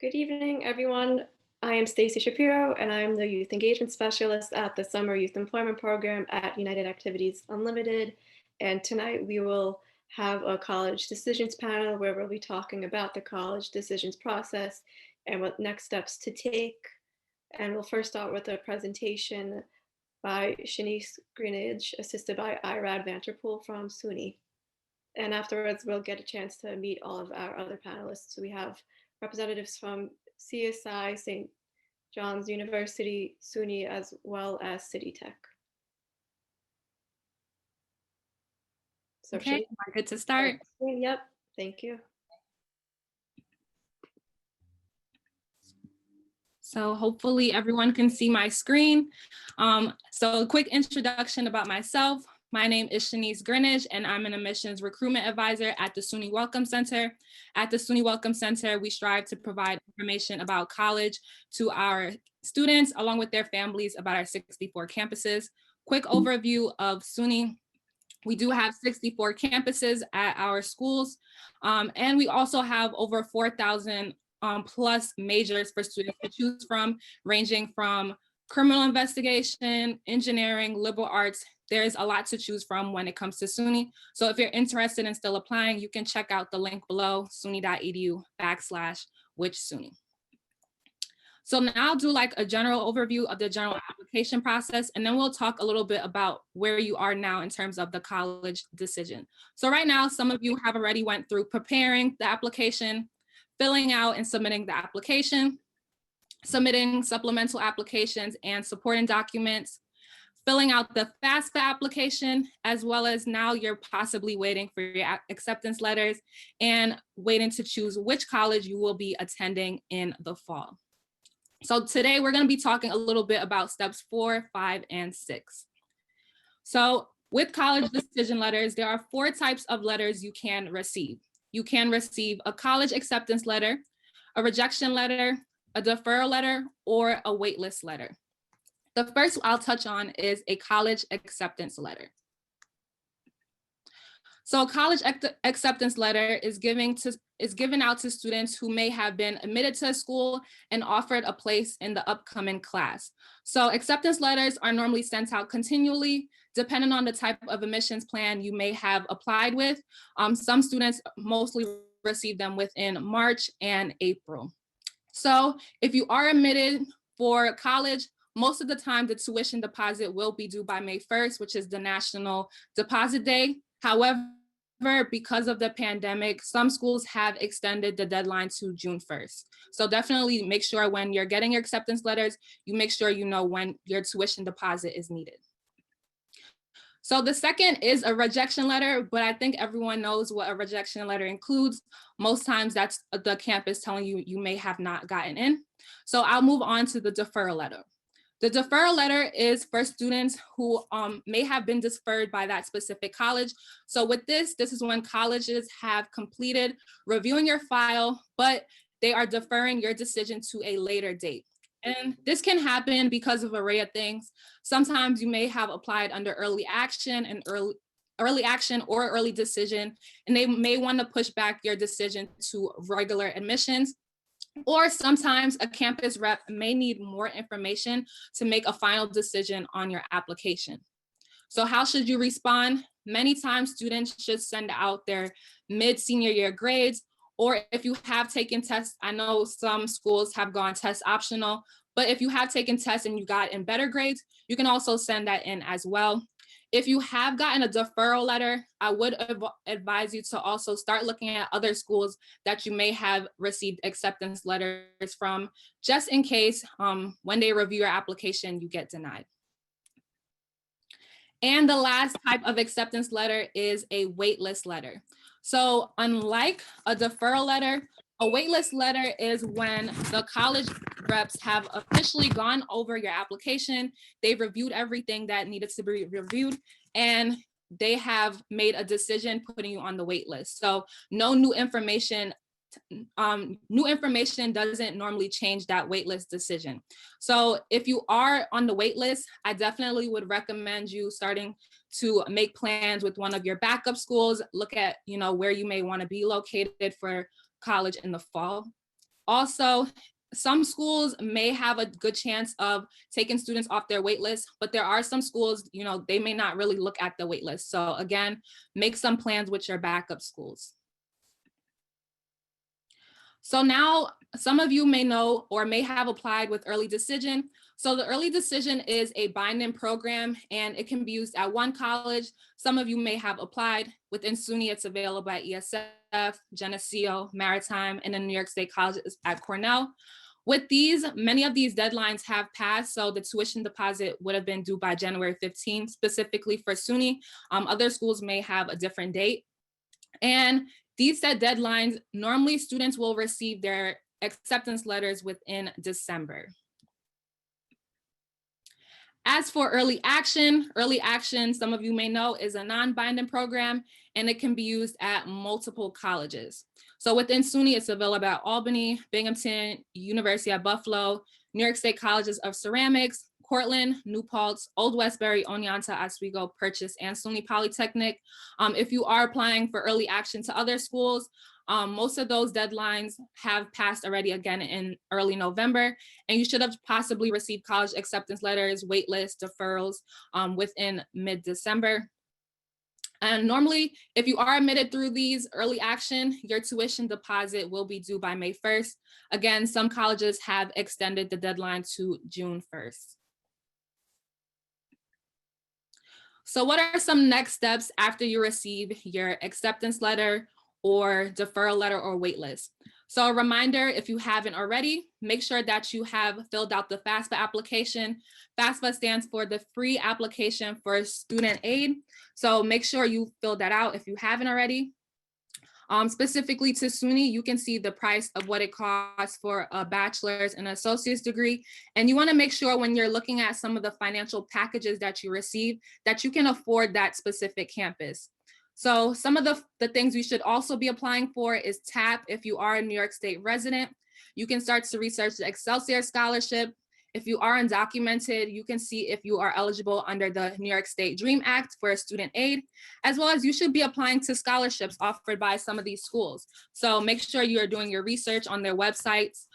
Good evening, everyone. I am Stacy Shapiro, and I'm the Youth Engagement Specialist at the Summer Youth Employment Program at United Activities Unlimited. And tonight we will have a college decisions panel where we'll be talking about the college decisions process and what next steps to take. And we'll first start with a presentation by Shanice Greenidge, assisted by Irad Vanterpool from Suny. And afterwards, we'll get a chance to meet all of our other panelists. So we have representatives from CSI, St. John's University, Suny, as well as CityTech. So okay, am I good to start? Yep, thank you. So hopefully everyone can see my screen. So a quick introduction about myself. My name is Shanice Greenidge, and I'm an admissions recruitment advisor at the Suny Welcome Center. At the Suny Welcome Center, we strive to provide information about college to our students, along with their families, about our 64 campuses. Quick overview of Suny. We do have 64 campuses at our schools, and we also have over 4,000 plus majors for students to choose from, ranging from criminal investigation, engineering, liberal arts. There's a lot to choose from when it comes to Suny. So if you're interested in still applying, you can check out the link below, suny.edu/whichsuny. So now I'll do like a general overview of the general application process, and then we'll talk a little bit about where you are now in terms of the college decision. So right now, some of you have already went through preparing the application, filling out and submitting the application, submitting supplemental applications and supporting documents, filling out the FAFSA application, as well as now you're possibly waiting for your acceptance letters and waiting to choose which college you will be attending in the fall. So today we're going to be talking a little bit about steps 4, 5, and 6. So with college decision letters, there are 4 types of letters you can receive. You can receive a college acceptance letter, a rejection letter, a deferral letter, or a waitlist letter. The first I'll touch on is a college acceptance letter. So a college acceptance letter is given out to students who may have been admitted to a school and offered a place in the upcoming class. So acceptance letters are normally sent out continually, depending on the type of admissions plan you may have applied with. Some students mostly receive them within March and April. So if you are admitted for college, most of the time the tuition deposit will be due by May 1st, which is the National Deposit Day. However, because of the pandemic, some schools have extended the deadline to June 1st. So definitely make sure when you're getting your acceptance letters, you make sure you know when your tuition deposit is needed. So the second is a rejection letter, but I think everyone knows what a rejection letter includes. Most times that's the campus telling you you may have not gotten in. So I'll move on to the deferral letter. The deferral letter is for students who may have been deferred by that specific college. So with this is when colleges have completed reviewing your file, but they are deferring your decision to a later date. And this can happen because of an array of things. Sometimes you may have applied under early action or early decision, and they may want to push back your decision to regular admissions. Or sometimes a campus rep may need more information to make a final decision on your application. So how should you respond? Many times students should send out their mid-senior year grades, or if you have taken tests, I know some schools have gone test optional, but if you have taken tests and you got in better grades, you can also send that in as well. If you have gotten a deferral letter, I would advise you to also start looking at other schools that you may have received acceptance letters from, just in case when they review your application, you get denied. And the last type of acceptance letter is a waitlist letter. So unlike a deferral letter, a waitlist letter is when the college reps have officially gone over your application, they've reviewed everything that needed to be reviewed, and they have made a decision putting you on the wait list. So no new information doesn't normally change that waitlist decision. So if you are on the waitlist, I definitely would recommend you starting to make plans with one of your backup schools, look at where you may want to be located for college in the fall. Also, some schools may have a good chance of taking students off their wait list, but there are some schools, they may not really look at the wait list. So again, make some plans with your backup schools. So now some of you may know or may have applied with early decision. So the early decision is a binding program and it can be used at one college. Some of you may have applied. Within Suny, it's available at ESF, Geneseo, Maritime, and in New York State colleges at Cornell. With these, many of these deadlines have passed, so the tuition deposit would have been due by January 15th, specifically for Suny. Other schools may have a different date. And these set deadlines, normally students will receive their acceptance letters within December. As for early action, some of you may know, is a non-binding program and it can be used at multiple colleges. So within Suny, it's available at Albany, Binghamton, University at Buffalo, New York State Colleges of Ceramics, Cortland, New Paltz, Old Westbury, Oneonta, Oswego, Purchase, and Suny Polytechnic. If you are applying for early action to other schools, most of those deadlines have passed already again in early November, and you should have possibly received college acceptance letters, waitlist, deferrals within mid-December. And normally, if you are admitted through these early action, your tuition deposit will be due by May 1st. Again, some colleges have extended the deadline to June 1st. So what are some next steps after you receive your acceptance letter or deferral letter or waitlist? So a reminder, if you haven't already, make sure that you have filled out the FAFSA application. FAFSA stands for the Free Application for Student Aid. So make sure you fill that out if you haven't already. Specifically to Suny, you can see the price of what it costs for a bachelor's and associate's degree. And you wanna make sure when you're looking at some of the financial packages that you receive, that you can afford that specific campus. So some of the things you should also be applying for is TAP if you are a New York State resident. You can start to research the Excelsior Scholarship. If you are undocumented, you can see if you are eligible under the New York State DREAM Act for student aid, as well as you should be applying to scholarships offered by some of these schools. So make sure you are doing your research on their websites.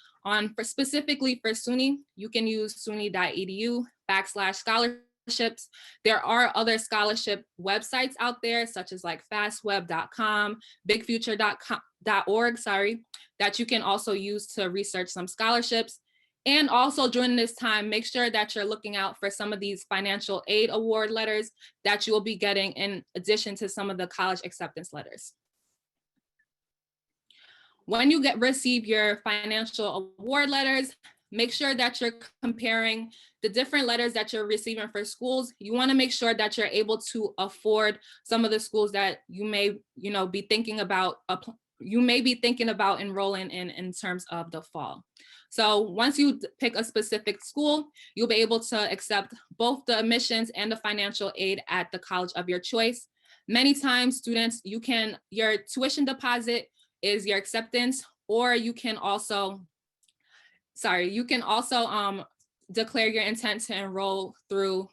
Specifically for Suny, you can use suny.edu/scholarships. There are other scholarship websites out there, such as like fastweb.com, bigfuture.org, that you can also use to research some scholarships. And also during this time, make sure that you're looking out for some of these financial aid award letters that you will be getting in addition to some of the college acceptance letters. When you receive your financial award letters, make sure that you're comparing the different letters that you're receiving for schools. You want to make sure that you're able to afford some of the schools that you may, be thinking about. You may be thinking about enrolling in terms of the fall. So once you pick a specific school, you'll be able to accept both the admissions and the financial aid at the college of your choice. Many times, students, your tuition deposit is your acceptance, or you can also declare your intent to enroll through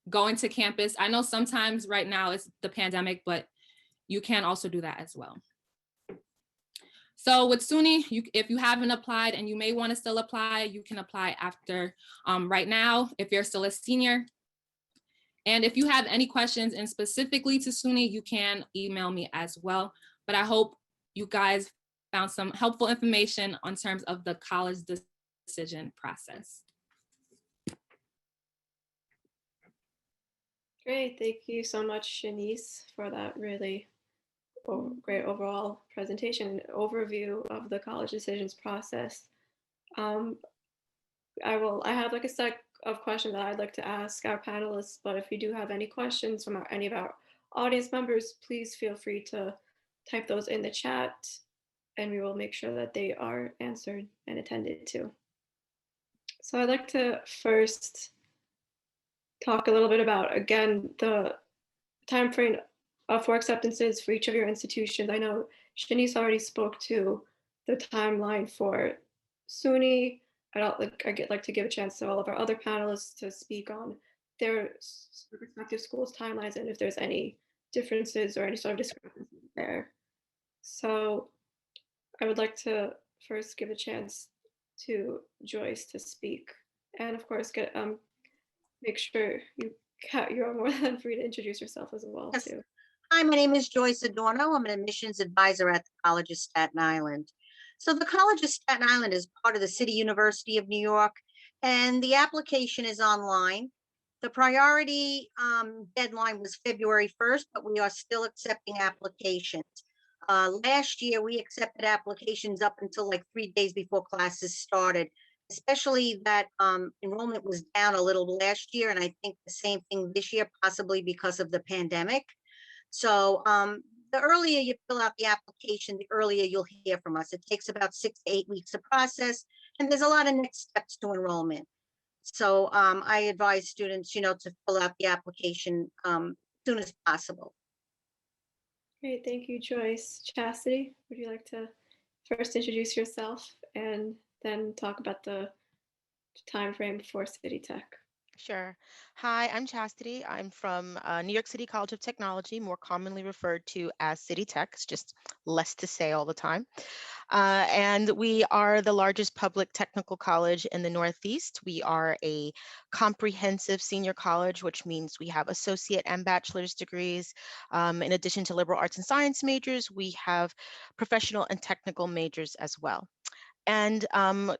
going to campus. I know sometimes right now it's the pandemic, but you can also do that as well. So with Suny, if you haven't applied and you may want to still apply, you can apply after right now if you're still a senior. And if you have any questions and specifically to Suny, you can email me as well. But I hope you guys found some helpful information on terms of the college decision process. Great, thank you so much, Shanice, for that really great overall presentation and overview of the college decisions process. I have like a set of questions that I'd like to ask our panelists, but if you do have any questions from any of our audience members, please feel free to type those in the chat and we will make sure that they are answered and attended to. So I'd like to first talk a little bit about, again, the time frame for acceptances for each of your institutions. I know Shanice already spoke to the timeline for Suny. I'd like to give a chance to all of our other panelists to speak on their respective schools' timelines and if there's any differences or any sort of discrepancies there. So I would like to first give a chance to Joyce to speak. And of course, make sure you're more than free to introduce yourself as well Yes. too. Hi, my name is Joyce Adorno. I'm an admissions advisor at the College of Staten Island. So the College of Staten Island is part of the City University of New York, and the application is online. The priority deadline was February 1st, but we are still accepting applications. Last year, we accepted applications up until like 3 days before classes started, especially that enrollment was down a little last year, and I think the same thing this year, possibly because of the pandemic. So the earlier you fill out the application, the earlier you'll hear from us. It takes about 6 to 8 weeks to process, and there's a lot of next steps to enrollment. So I advise students, to fill out the application as soon as possible. Great, thank you, Joyce. Chastity, would you like to first introduce yourself and then talk about the time frame for CityTech? Sure. Hi, I'm Chastity. I'm from New York City College of Technology, more commonly referred to as CityTech. It's just less to say all the time. And we are the largest public technical college in the Northeast. We are a comprehensive senior college, which means we have associate and bachelor's degrees. In addition to liberal arts and science majors, we have professional and technical majors as well. And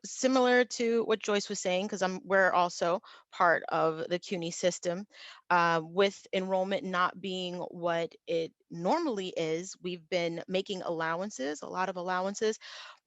similar to what Joyce was saying, because we're also part of the Cuny system, with enrollment not being what it normally is, we've been making allowances, a lot of allowances,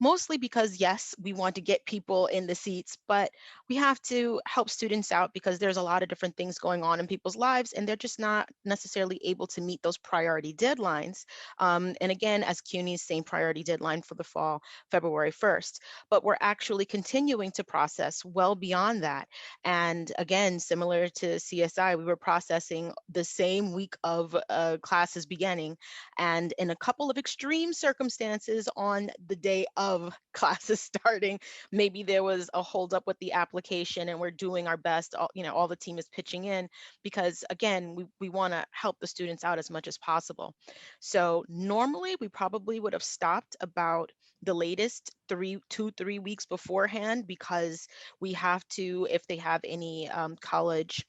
mostly because yes, we want to get people in the seats, but we have to help students out because there's a lot of different things going on in people's lives, and they're just not necessarily able to meet those priority deadlines. And again, as Cuny's same priority deadline for the fall, February 1st. But we're actually continuing to process well beyond that. And again, similar to CSI, we were processing the same week of classes beginning. And in a couple of extreme circumstances on the day of classes starting, maybe there was a holdup with the application and we're doing our best. All the team is pitching in because again, we want to help the students out as much as possible. So normally we probably would have stopped about the latest 2-3 weeks beforehand, because we have to, if they have any college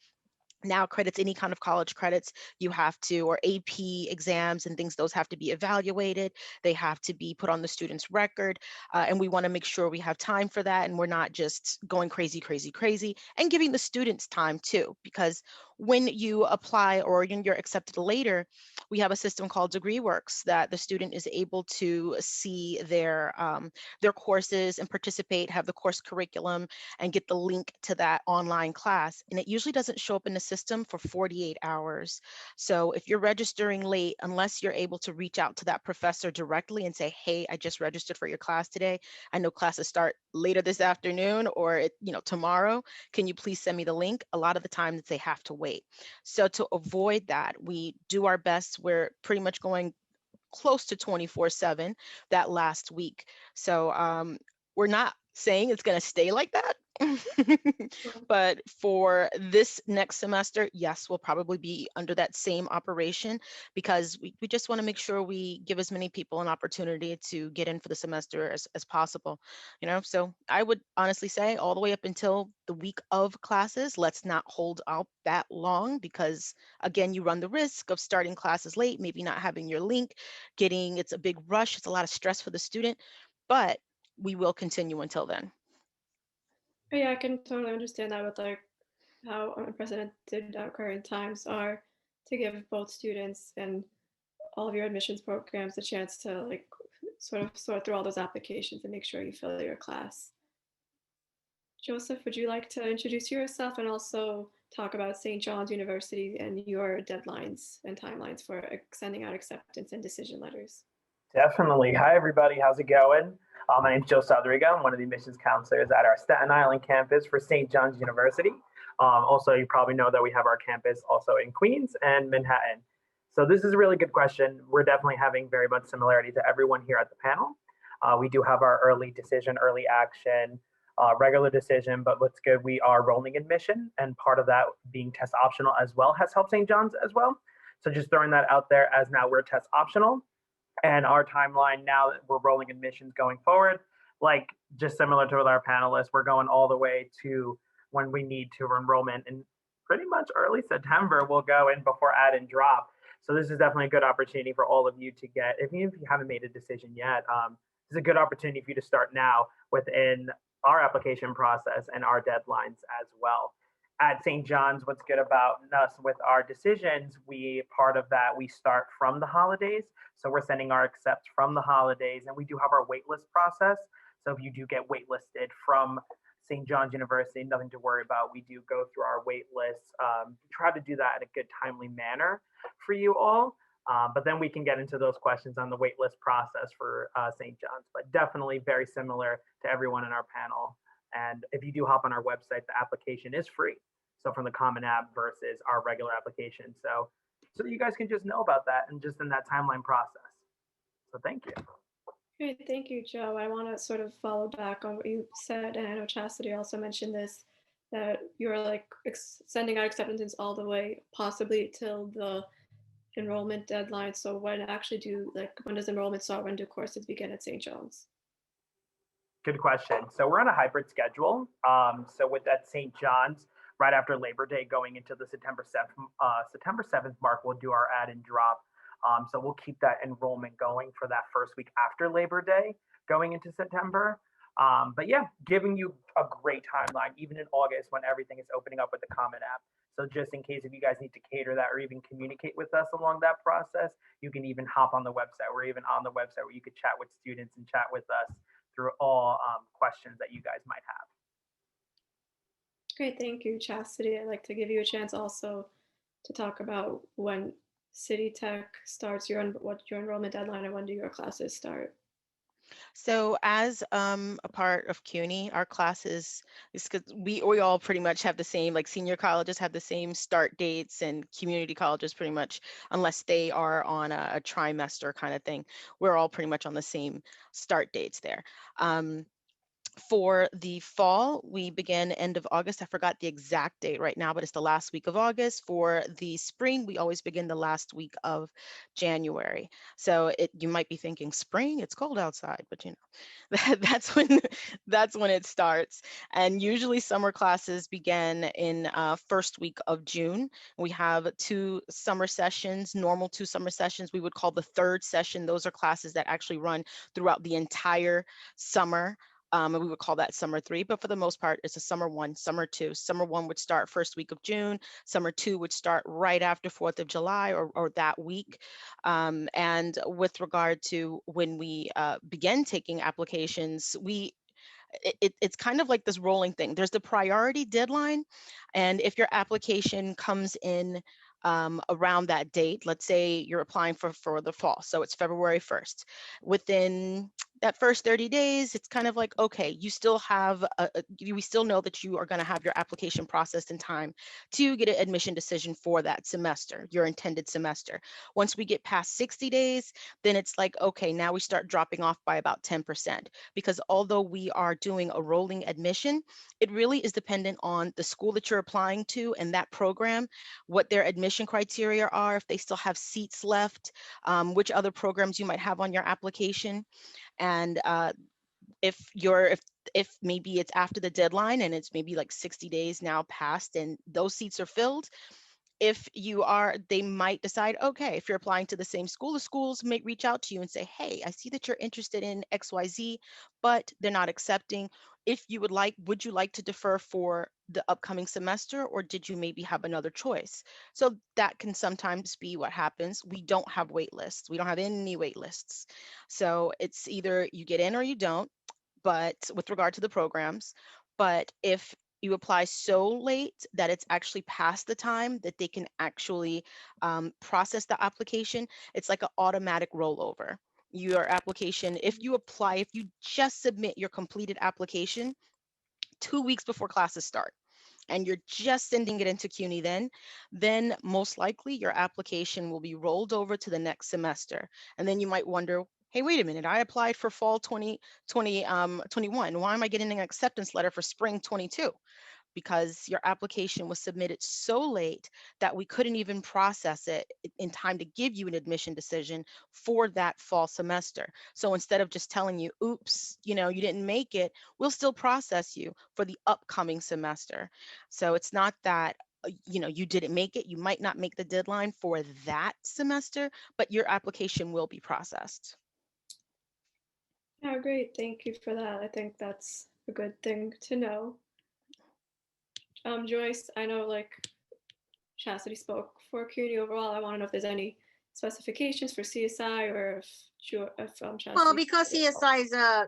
now credits, any kind of college credits, you have to, or AP exams and things, those have to be evaluated. They have to be put on the student's record. And we want to make sure we have time for that. And we're not just going crazy, and giving the students time too, because when you apply or when you're accepted later, we have a system called DegreeWorks that the student is able to see their courses and participate, have the course curriculum, and get the link to that online class. And it usually doesn't show up in the system for 48 hours. So if you're registering late, unless you're able to reach out to that professor directly and say, hey, I just registered for your class today. I know classes start later this afternoon or tomorrow. Can you please send me the link? A lot of the time they have to wait. So to avoid that, we do our best. We're pretty much going close to 24/7 that last week. So we're not saying it's going to stay like that. But for this next semester, yes, we'll probably be under that same operation because we just want to make sure we give as many people an opportunity to get in for the semester as possible. So I would honestly say all the way up until the week of classes, let's not hold out that long, because again, you run the risk of starting classes late, maybe not having your link, it's a big rush, it's a lot of stress for the student, but we will continue until then. Oh, yeah, I can totally understand that with like how unprecedented our current times are, to give both students and all of your admissions programs a chance to like sort of sort through all those applications and make sure you fill your class. Joseph, would you like to introduce yourself and also talk about St. John's University and your deadlines and timelines for sending out acceptance and decision letters? Definitely. Hi, everybody. How's it going? My name is Joe Rodriguez. I'm one of the admissions counselors at our Staten Island campus for St. John's University. Also, you probably know that we have our campus also in Queens and Manhattan. So this is a really good question. We're definitely having very much similarity to everyone here at the panel. We do have our early decision, early action, regular decision, but what's good, we are rolling admission, and part of that being test optional as well has helped St. John's as well. So just throwing that out there, as now we're test optional. And our timeline now that we're rolling admissions going forward, like just similar to with our panelists, we're going all the way to when we need to enrollment, and pretty much early September we'll go in before add and drop. So this is definitely a good opportunity for all of you to get, even if you haven't made a decision yet, this is a good opportunity for you to start now within our application process and our deadlines as well. At St. John's, what's good about us with our decisions, part of that, we start from the holidays. So we're sending our accepts from the holidays, and we do have our waitlist process. So if you do get waitlisted from St. John's University, nothing to worry about. We do go through our wait lists, try to do that in a good, timely manner for you all. But then we can get into those questions on the waitlist process for St. John's, but definitely very similar to everyone in our panel. And if you do hop on our website, the application is free. So from the Common App versus our regular application. So you guys can just know about that and just in that timeline process. So thank you. Great, thank you, Joe. I want to sort of follow back on what you said, and I know Chastity also mentioned this, that you're like sending out acceptances all the way possibly till the enrollment deadline. So when does enrollment start? When do courses begin at St. John's? Good question. So we're on a hybrid schedule. So with that St. John's, right after Labor Day, going into the September 7th mark, we'll do our add and drop. So we'll keep that enrollment going for that first week after Labor Day, going into September. But yeah, giving you a great timeline, even in August when everything is opening up with the Common App. So just in case if you guys need to cater that or even communicate with us along that process, you can even hop on the website. We're even on the website where you could chat with students and chat with us through all questions that you guys might have. Great, thank you, Chastity. I'd like to give you a chance also to talk about when CityTech starts what your enrollment deadline and when do your classes start? So as a part of Cuny, our classes, we all pretty much have the same, like senior colleges have the same start dates, and community colleges pretty much, unless they are on a trimester kind of thing, we're all pretty much on the same start dates there. For the fall, we begin end of August. I forgot the exact date right now, but it's the last week of August. For the spring, we always begin the last week of January. So you might be thinking, spring, it's cold outside, but you know, that's when it starts. And usually summer classes begin in first week of June. We have 2 summer sessions, normal 2 summer sessions. We would call the third session. Those are classes that actually run throughout the entire summer. And we would call that summer 3, but for the most part, it's a summer 1, summer 2. Summer 1 would start first week of June. Summer 2 would start right after 4th of July or that week. And with regard to when we begin taking applications, it's kind of like this rolling thing. There's the priority deadline. And if your application comes in around that date, let's say you're applying for the fall, so it's February 1st. Within that first 30 days, it's kind of like, okay, you still have, we still know that you are going to have your application processed in time to get an admission decision for that semester, your intended semester. Once we get past 60 days, then it's like, okay, now we start dropping off by about 10%, because although we are doing a rolling admission, it really is dependent on the school that you're applying to and that program, what their admission criteria are, if they still have seats left, which other programs you might have on your application. And if maybe it's after the deadline and it's maybe like 60 days now passed and those seats are filled, they might decide, okay, if you're applying to the same school, the schools may reach out to you and say, hey, I see that you're interested in XYZ, but they're not accepting. If you would you like to defer for the upcoming semester, or did you maybe have another choice? So that can sometimes be what happens. We don't have wait lists. We don't have any wait lists. So it's either you get in or you don't, but with regard to the programs. But if you apply so late that it's actually past the time that they can actually process the application, it's like an automatic rollover. Your application, if you just submit your completed application 2 weeks before classes start, and you're just sending it into Cuny then most likely your application will be rolled over to the next semester. And then you might wonder, hey, wait a minute, I applied for fall 2021. Why am I getting an acceptance letter for spring 22? because your application was submitted so late that we couldn't even process it in time to give you an admission decision for that fall semester. So instead of just telling you, oops, you didn't make it, we'll still process you for the upcoming semester. So it's not that you didn't make it, you might not make the deadline for that semester, but your application will be processed. Yeah, great. Thank you for that. I think that's a good thing to know. Joyce, I know like Chastity spoke for Cuny overall. I want to know if there's any specifications for CSI or if Chastity. Well, because CSI is a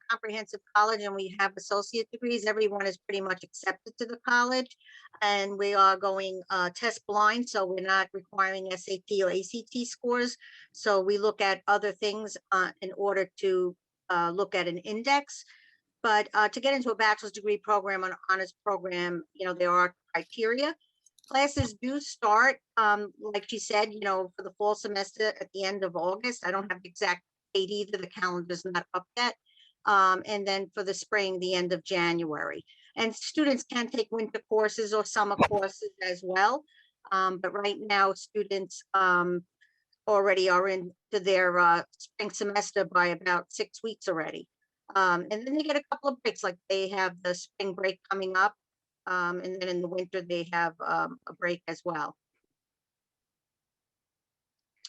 comprehensive college and we have associate degrees, everyone is pretty much accepted to the college. And we are going test blind, so we're not requiring SAT or ACT scores. So we look at other things in order to look at an index. But to get into a bachelor's degree program, an honors program, there are criteria. Classes do start, like she said, for the fall semester at the end of August. I don't have the exact date either. The calendar's not up yet. And then for the spring, the end of January. And students can take winter courses or summer courses as well. But right now, students already are into their spring semester by about 6 weeks already. And then they get a couple of breaks, like they have the spring break coming up. And then in the winter, they have a break as well.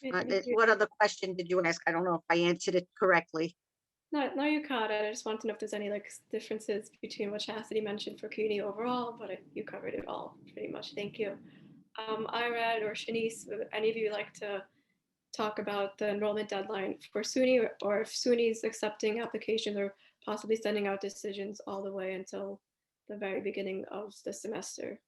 What other question did you ask? I don't know if I answered it correctly. No, you caught it. I just want to know if there's any like differences between what Chastity mentioned for Cuny overall, but you covered it all pretty much. Thank you. Irad or Shanice, would any of you like to talk about the enrollment deadline for Suny, or if Suny's accepting applications or possibly sending out decisions all the way until the very beginning of the semester?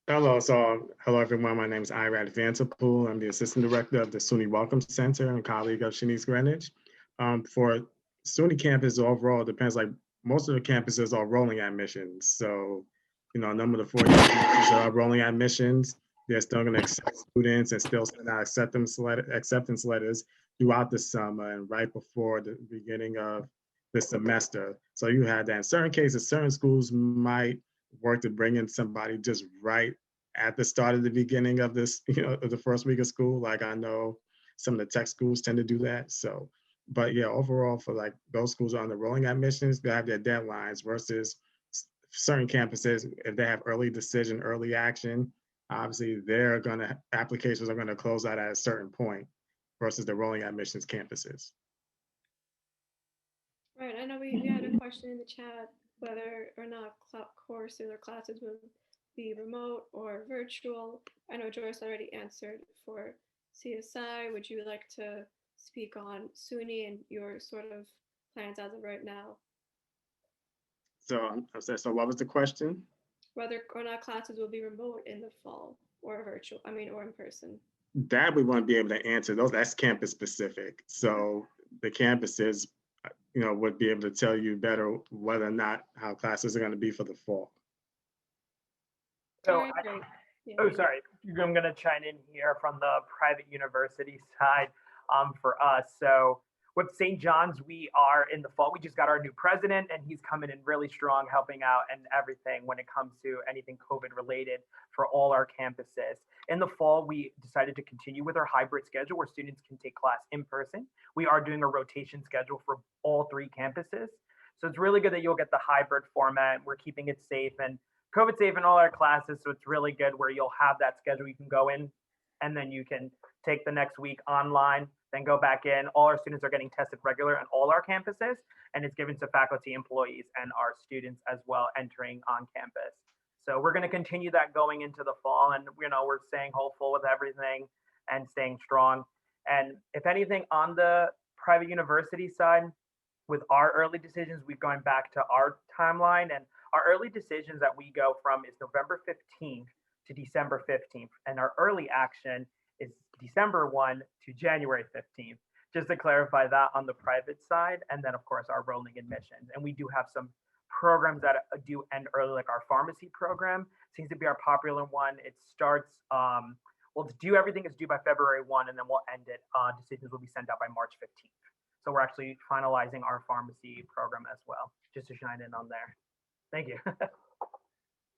Hello, hello everyone. My name is Irad Vanterpool. I'm the Assistant Director of the Suny Welcome Center and colleague of Shanice Greenwich. For Suny campus overall, it depends, like most of the campuses are rolling admissions. So, a number of the 4 campuses are rolling admissions. They're still going to accept students and still send out acceptance letters throughout the summer and right before the beginning of the semester. So you had that. In certain cases, certain schools might work to bring in somebody just right at the start of the beginning of this, of the first week of school. Like I know some of the tech schools tend to do that. So, but yeah, overall for like those schools on the rolling admissions, they have their deadlines versus certain campuses, if they have early decision, early action, obviously applications are gonna close out at a certain point versus the rolling admissions campuses. Right, I know we had a question in the chat whether or not courses or classes will be remote or virtual. I know Joyce already answered for CSI. Would you like to speak on Suny and your sort of plans as of right now? So what was the question? Whether or not classes will be remote in the fall or virtual, or in person. That we won't be able to answer those. That's campus specific. So the campuses, would be able to tell you better whether or not how classes are going to be for the fall. So, Right, yeah. sorry, I'm going to chime in here from the private university side for us. So with St. John's, we are in the fall. We just got our new president, and he's coming in really strong, helping out and everything when it comes to anything COVID related for all our campuses. In the fall, we decided to continue with our hybrid schedule where students can take class in person. We are doing a rotation schedule for all 3 campuses. So it's really good that you'll get the hybrid format. We're keeping it safe and COVID safe in all our classes. So it's really good where you'll have that schedule. You can go in and then you can take the next week online, then go back in. All our students are getting tested regular on all our campuses, and it's given to faculty, employees, and our students as well entering on campus. So we're going to continue that going into the fall, and we're staying hopeful with everything and staying strong. And if anything, on the private university side, with our early decisions, we've gone back to our timeline, and our early decisions that we go from is November 15th to December 15th, and our early action is December 1 to January 15th, just to clarify that on the private side. And then of course our rolling admissions. And we do have some programs that do end early, like our pharmacy program seems to be our popular one. It starts, well, to do everything is due by February 1, and then we'll end it. Decisions will be sent out by March 15th. So we're actually finalizing our pharmacy program as well, just to shine in on there. Thank you.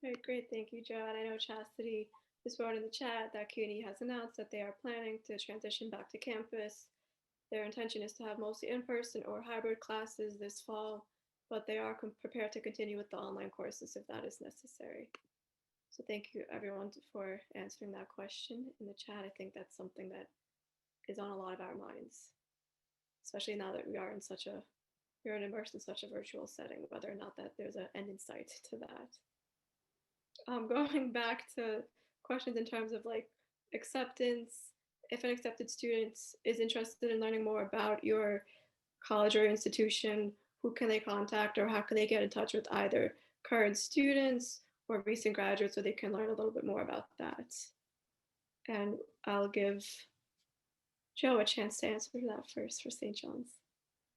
Right, great. Thank you, Joe. And I know Chastity just wrote in the chat that Cuny has announced that they are planning to transition back to campus. Their intention is to have mostly in-person or hybrid classes this fall, but they are prepared to continue with the online courses if that is necessary. So thank you everyone for answering that question in the chat. I think that's something that is on a lot of our minds, especially now that we are immersed in such a virtual setting, whether or not that there's an end in sight to that. Going back to questions in terms of like acceptance, if an accepted student is interested in learning more about your college or institution, who can they contact or how can they get in touch with either current students or recent graduates so they can learn a little bit more about that? And I'll give Joe a chance to answer that first for St. John's.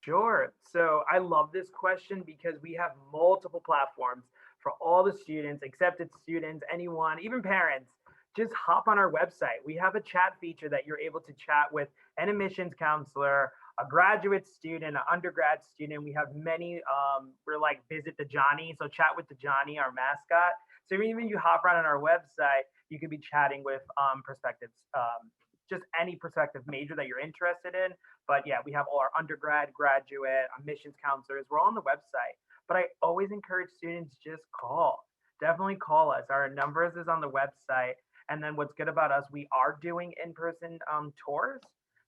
Sure. So I love this question because we have multiple platforms for all the students, accepted students, anyone, even parents. Just hop on our website. We have a chat feature that you're able to chat with an admissions counselor, a graduate student, an undergrad student. We have many, we're like visit the Johnny. So chat with the Johnny, our mascot. So even you hop around on our website, you could be chatting with prospective, just any prospective major that you're interested in. But yeah, we have all our undergrad, graduate, admissions counselors. We're all on the website. But I always encourage students just call. Definitely call us. Our numbers is on the website. And then what's good about us, we are doing in-person tours.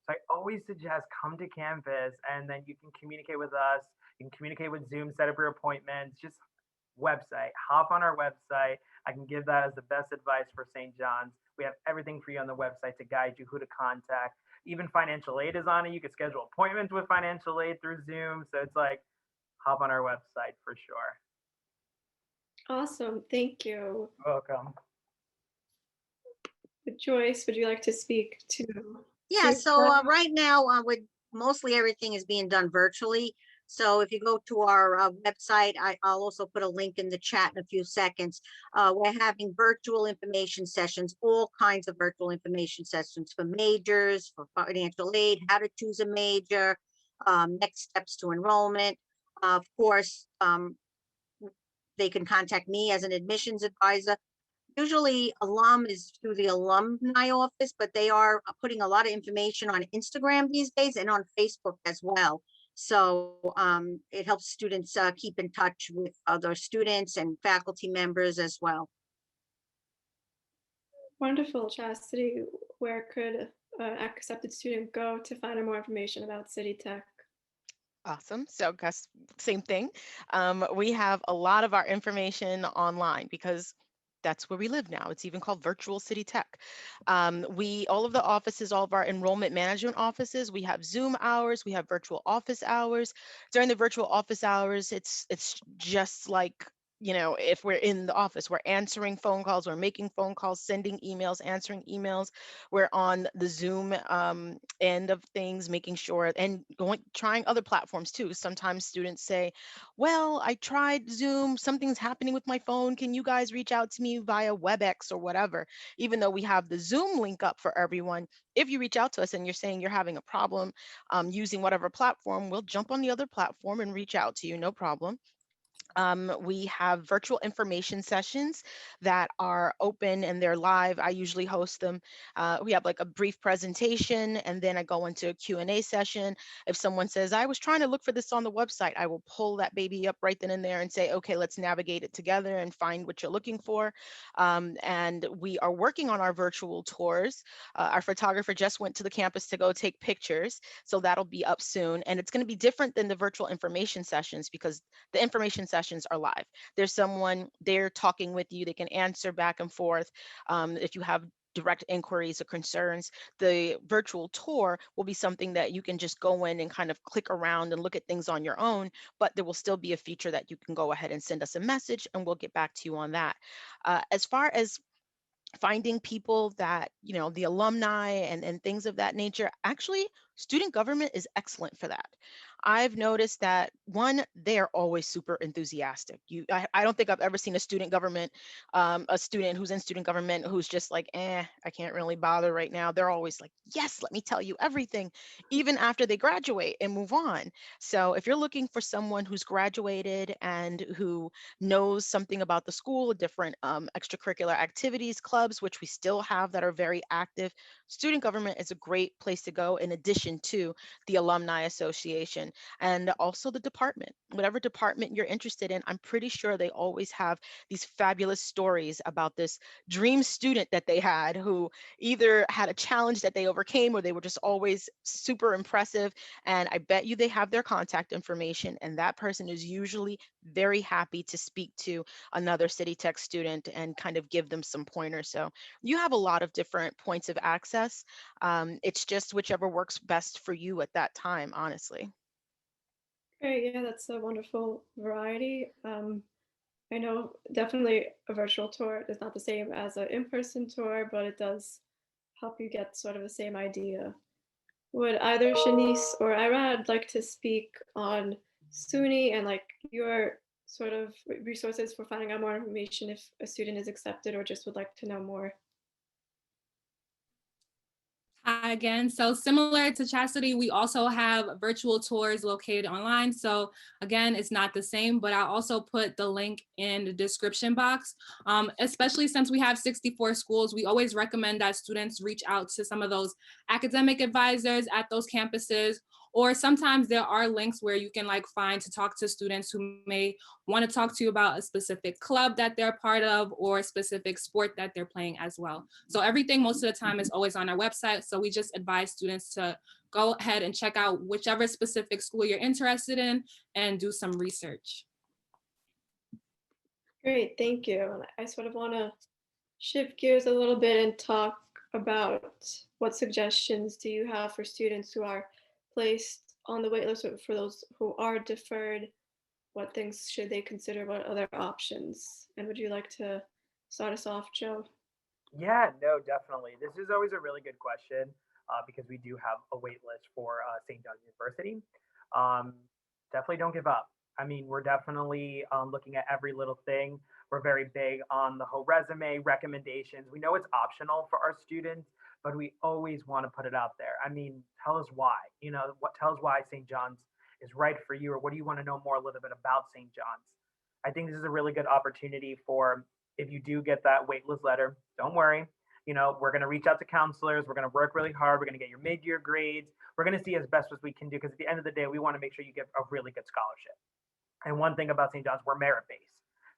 So I always suggest come to campus and then you can communicate with us. You can communicate with Zoom, set up your appointments, just website. Hop on our website. I can give that as the best advice for St. John's. We have everything for you on the website to guide you who to contact. Even financial aid is on it. You can schedule appointments with financial aid through Zoom. So it's like, hop on our website for sure. Awesome. Thank you. You're welcome. Joyce, would you like to speak to? Yeah, so right now, with mostly everything is being done virtually. So if you go to our website, I'll also put a link in the chat in a few seconds. We're having virtual information sessions, all kinds of virtual information sessions for majors, for financial aid, how to choose a major, next steps to enrollment. Of course, they can contact me as an admissions advisor. Usually alum is through the alumni office, but they are putting a lot of information on Instagram these days and on Facebook as well. So it helps students keep in touch with other students and faculty members as well. Wonderful, Chastity. Where could an accepted student go to find out more information about CityTech? Awesome. So Gus, same thing. We have a lot of our information online because that's where we live now. It's even called Virtual City Tech. All of the offices, all of our enrollment management offices, we have Zoom hours, we have virtual office hours. During the virtual office hours, it's just like, you know, if we're in the office, we're answering phone calls, we're making phone calls, sending emails, answering emails. We're on the Zoom end of things, making sure and trying other platforms too. Sometimes students say, well, I tried Zoom, something's happening with my phone. Can you guys reach out to me via WebEx or whatever? Even though we have the Zoom link up for everyone, if you reach out to us and you're saying you're having a problem using whatever platform, we'll jump on the other platform and reach out to you, no problem. We have virtual information sessions that are open and they're live. I usually host them. We have like a brief presentation and then I go into a Q&A session. If someone says, I was trying to look for this on the website, I will pull that baby up right then and there and say, okay, let's navigate it together and find what you're looking for. And we are working on our virtual tours. Our photographer just went to the campus to go take pictures. So that'll be up soon. And it's going to be different than the virtual information sessions because the information sessions are live. There's someone there talking with you. They can answer back and forth. If you have direct inquiries or concerns, the virtual tour will be something that you can just go in and kind of click around and look at things on your own, but there will still be a feature that you can go ahead and send us a message and we'll get back to you on that. As far as finding people that, you know, the alumni and things of that nature, actually student government is excellent for that. I've noticed that one, they're always super enthusiastic. I don't think I've ever seen a a student who's in student government who's just like, I can't really bother right now. They're always like, yes, let me tell you everything, even after they graduate and move on. So if you're looking for someone who's graduated and who knows something about the school, different extracurricular activities, clubs, which we still have that are very active, student government is a great place to go in addition to the Alumni Association and also the department. Whatever department you're interested in, I'm pretty sure they always have these fabulous stories about this dream student that they had who either had a challenge that they overcame or they were just always super impressive. And I bet you they have their contact information, and that person is usually very happy to speak to another CityTech student and kind of give them some pointers. So you have a lot of different points of access. It's just whichever works best for you at that time, honestly. Great, yeah, that's a wonderful variety. I know definitely a virtual tour is not the same as an in-person tour, but it does help you get sort of the same idea. Would either Shanice or Irad like to speak on SUNY and like your sort of resources for finding out more information if a student is accepted or just would like to know more? Hi again. So similar to Chastity, we also have virtual tours located online. So again, it's not the same, but I'll also put the link in the description box. Especially since we have 64 schools, we always recommend that students reach out to some of those academic advisors at those campuses, or sometimes there are links where you can like find to talk to students who may want to talk to you about a specific club that they're part of or a specific sport that they're playing as well. So everything most of the time is always on our website. So we just advise students to go ahead and check out whichever specific school you're interested in and do some research. Great, thank you. And I sort of want to shift gears a little bit and talk about what suggestions do you have for students who are placed on the waitlist or for those who are deferred? What things should they consider? What other options? And would you like to start us off, Joe? Yeah, no, definitely. This is always a really good question because we do have a wait list for St. John's University. Um, Definitely don't give up. I mean, we're definitely looking at every little thing. We're very big on the whole resume recommendations. We know it's optional for our students, but we always want to put it out there. I mean, tell us why. You know, what tell us why St. John's is right for you, or what do you want to know more a little bit about St. John's? I think this is a really good opportunity for if you do get that waitlist letter, don't worry. You know, we're going to reach out to counselors. We're going to work really hard. We're going to get your mid-year grades. We're going to see as best as we can do because at the end of the day, we want to make sure you get a really good scholarship. And one thing about St. John's, we're merit-based.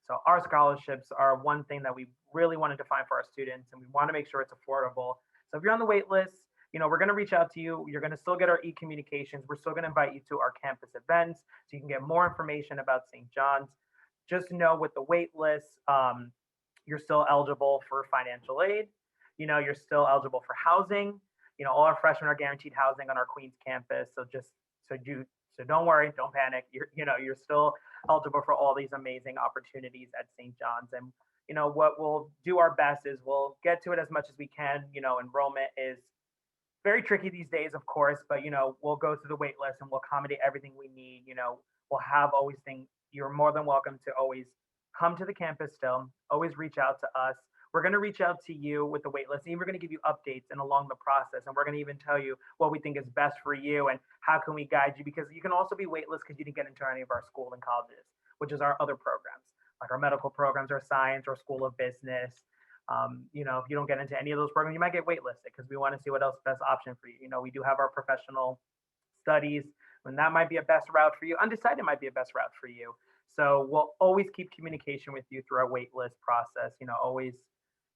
So our scholarships are one thing that we really want to define for our students, and we want to make sure it's affordable. So if you're on the wait list, you know, we're going to reach out to you. You're going to still get our e-communications. We're still going to invite you to our campus events so you can get more information about St. John's. Just know with the wait list, you're still eligible for financial aid. You know, you're still eligible for housing. You know, all our freshmen are guaranteed housing on our Queens campus. So don't worry, don't panic. You're still eligible for all these amazing opportunities at St. John's. And you know what we'll do our best is we'll get to it as much as we can. You know, enrollment is very tricky these days, of course, but you know, we'll go through the wait list and we'll accommodate everything we need. You know, we'll have always things. You're more than welcome to always come to the campus still, always reach out to us. We're going to reach out to you with the wait list, and we're going to give you updates and along the process, and we're going to even tell you what we think is best for you and how can we guide you, because you can also be waitlist because you didn't get into any of our school and colleges, which is our other programs, like our medical programs, our science, or school of business. You know, if you don't get into any of those programs, you might get waitlisted because we want to see what else best option for you. You know, we do have our professional studies, and that might be a best route for you. Undecided might be a best route for you. So we'll always keep communication with you through our waitlist process. You know, always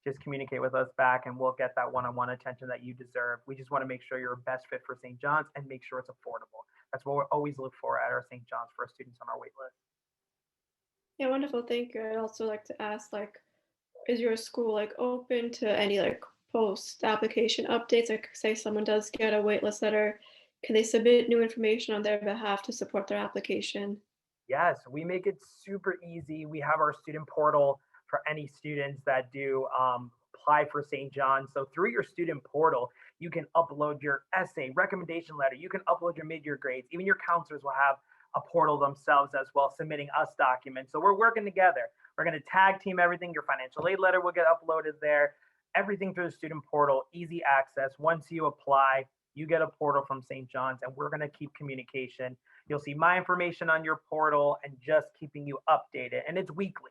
just communicate with us back and we'll get that one-on-one attention that you deserve. We just want to make sure you're a best fit for St. John's and make sure it's affordable. That's what we always look for at our St. John's for students on our wait list. Yeah, wonderful. Thank you. I'd also like to ask, like, is your school like open to any like post application updates? Like, say someone does get a waitlist letter, can they submit new information on their behalf to support their application? Yes, we make it super easy. We have our student portal for any students that do apply for St. John's. So through your student portal, You can upload your essay, recommendation letter. You can upload your mid-year grades. Even your counselors will have a portal themselves as well, submitting us documents. So we're working together. We're going to tag team everything. Your financial aid letter will get uploaded there. Everything through the student portal, easy access. Once you apply, you get a portal from St. John's, and we're going to keep communication. You'll see my information on your portal and just keeping you updated. And it's weekly.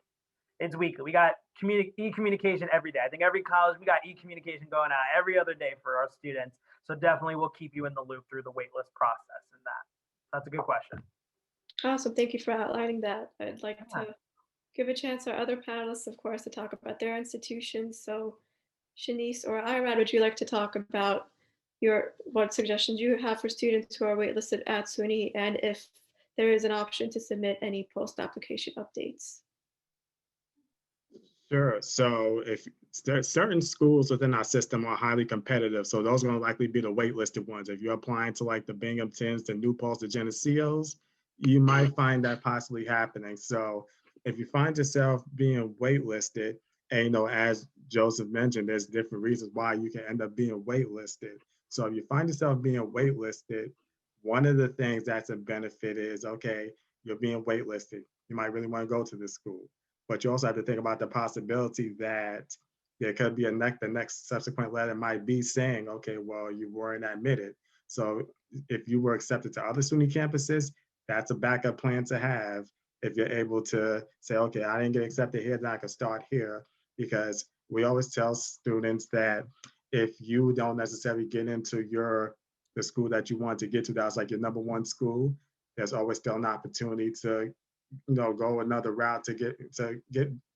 It's weekly. We got e-communication every day. I think every college, we got e-communication going out every other day for our students. So definitely we'll keep you in the loop through the waitlist process and that. That's a good question. Awesome. Thank you for outlining that. I'd like to give a chance to our other panelists, of course, to talk about their institutions. So Shanice or Irad, would you like to talk about what suggestions you have for students who are waitlisted at Suny, and if there is an option to submit any post-application updates? Sure. So if certain schools within our system are highly competitive, so those are going to likely be the waitlisted ones. If you're applying to like the Binghamtons, the New Paltz, the Geneseos, you might find that possibly happening. So if you find yourself being waitlisted, and as Joseph mentioned, there's different reasons why you can end up being waitlisted. So if you find yourself being waitlisted, one of the things that's a benefit is, okay, you're being waitlisted. You might really want to go to this school. But you also have to think about the possibility that there could be the next subsequent letter might be saying, okay, well, you weren't admitted. So if you were accepted to other SUNY campuses, that's a backup plan to have if you're able to say, okay, I didn't get accepted here, then I can start here. Because we always tell students that if you don't necessarily get into the school that you want to get to, that's like your number one school, there's always still an opportunity to go another route to get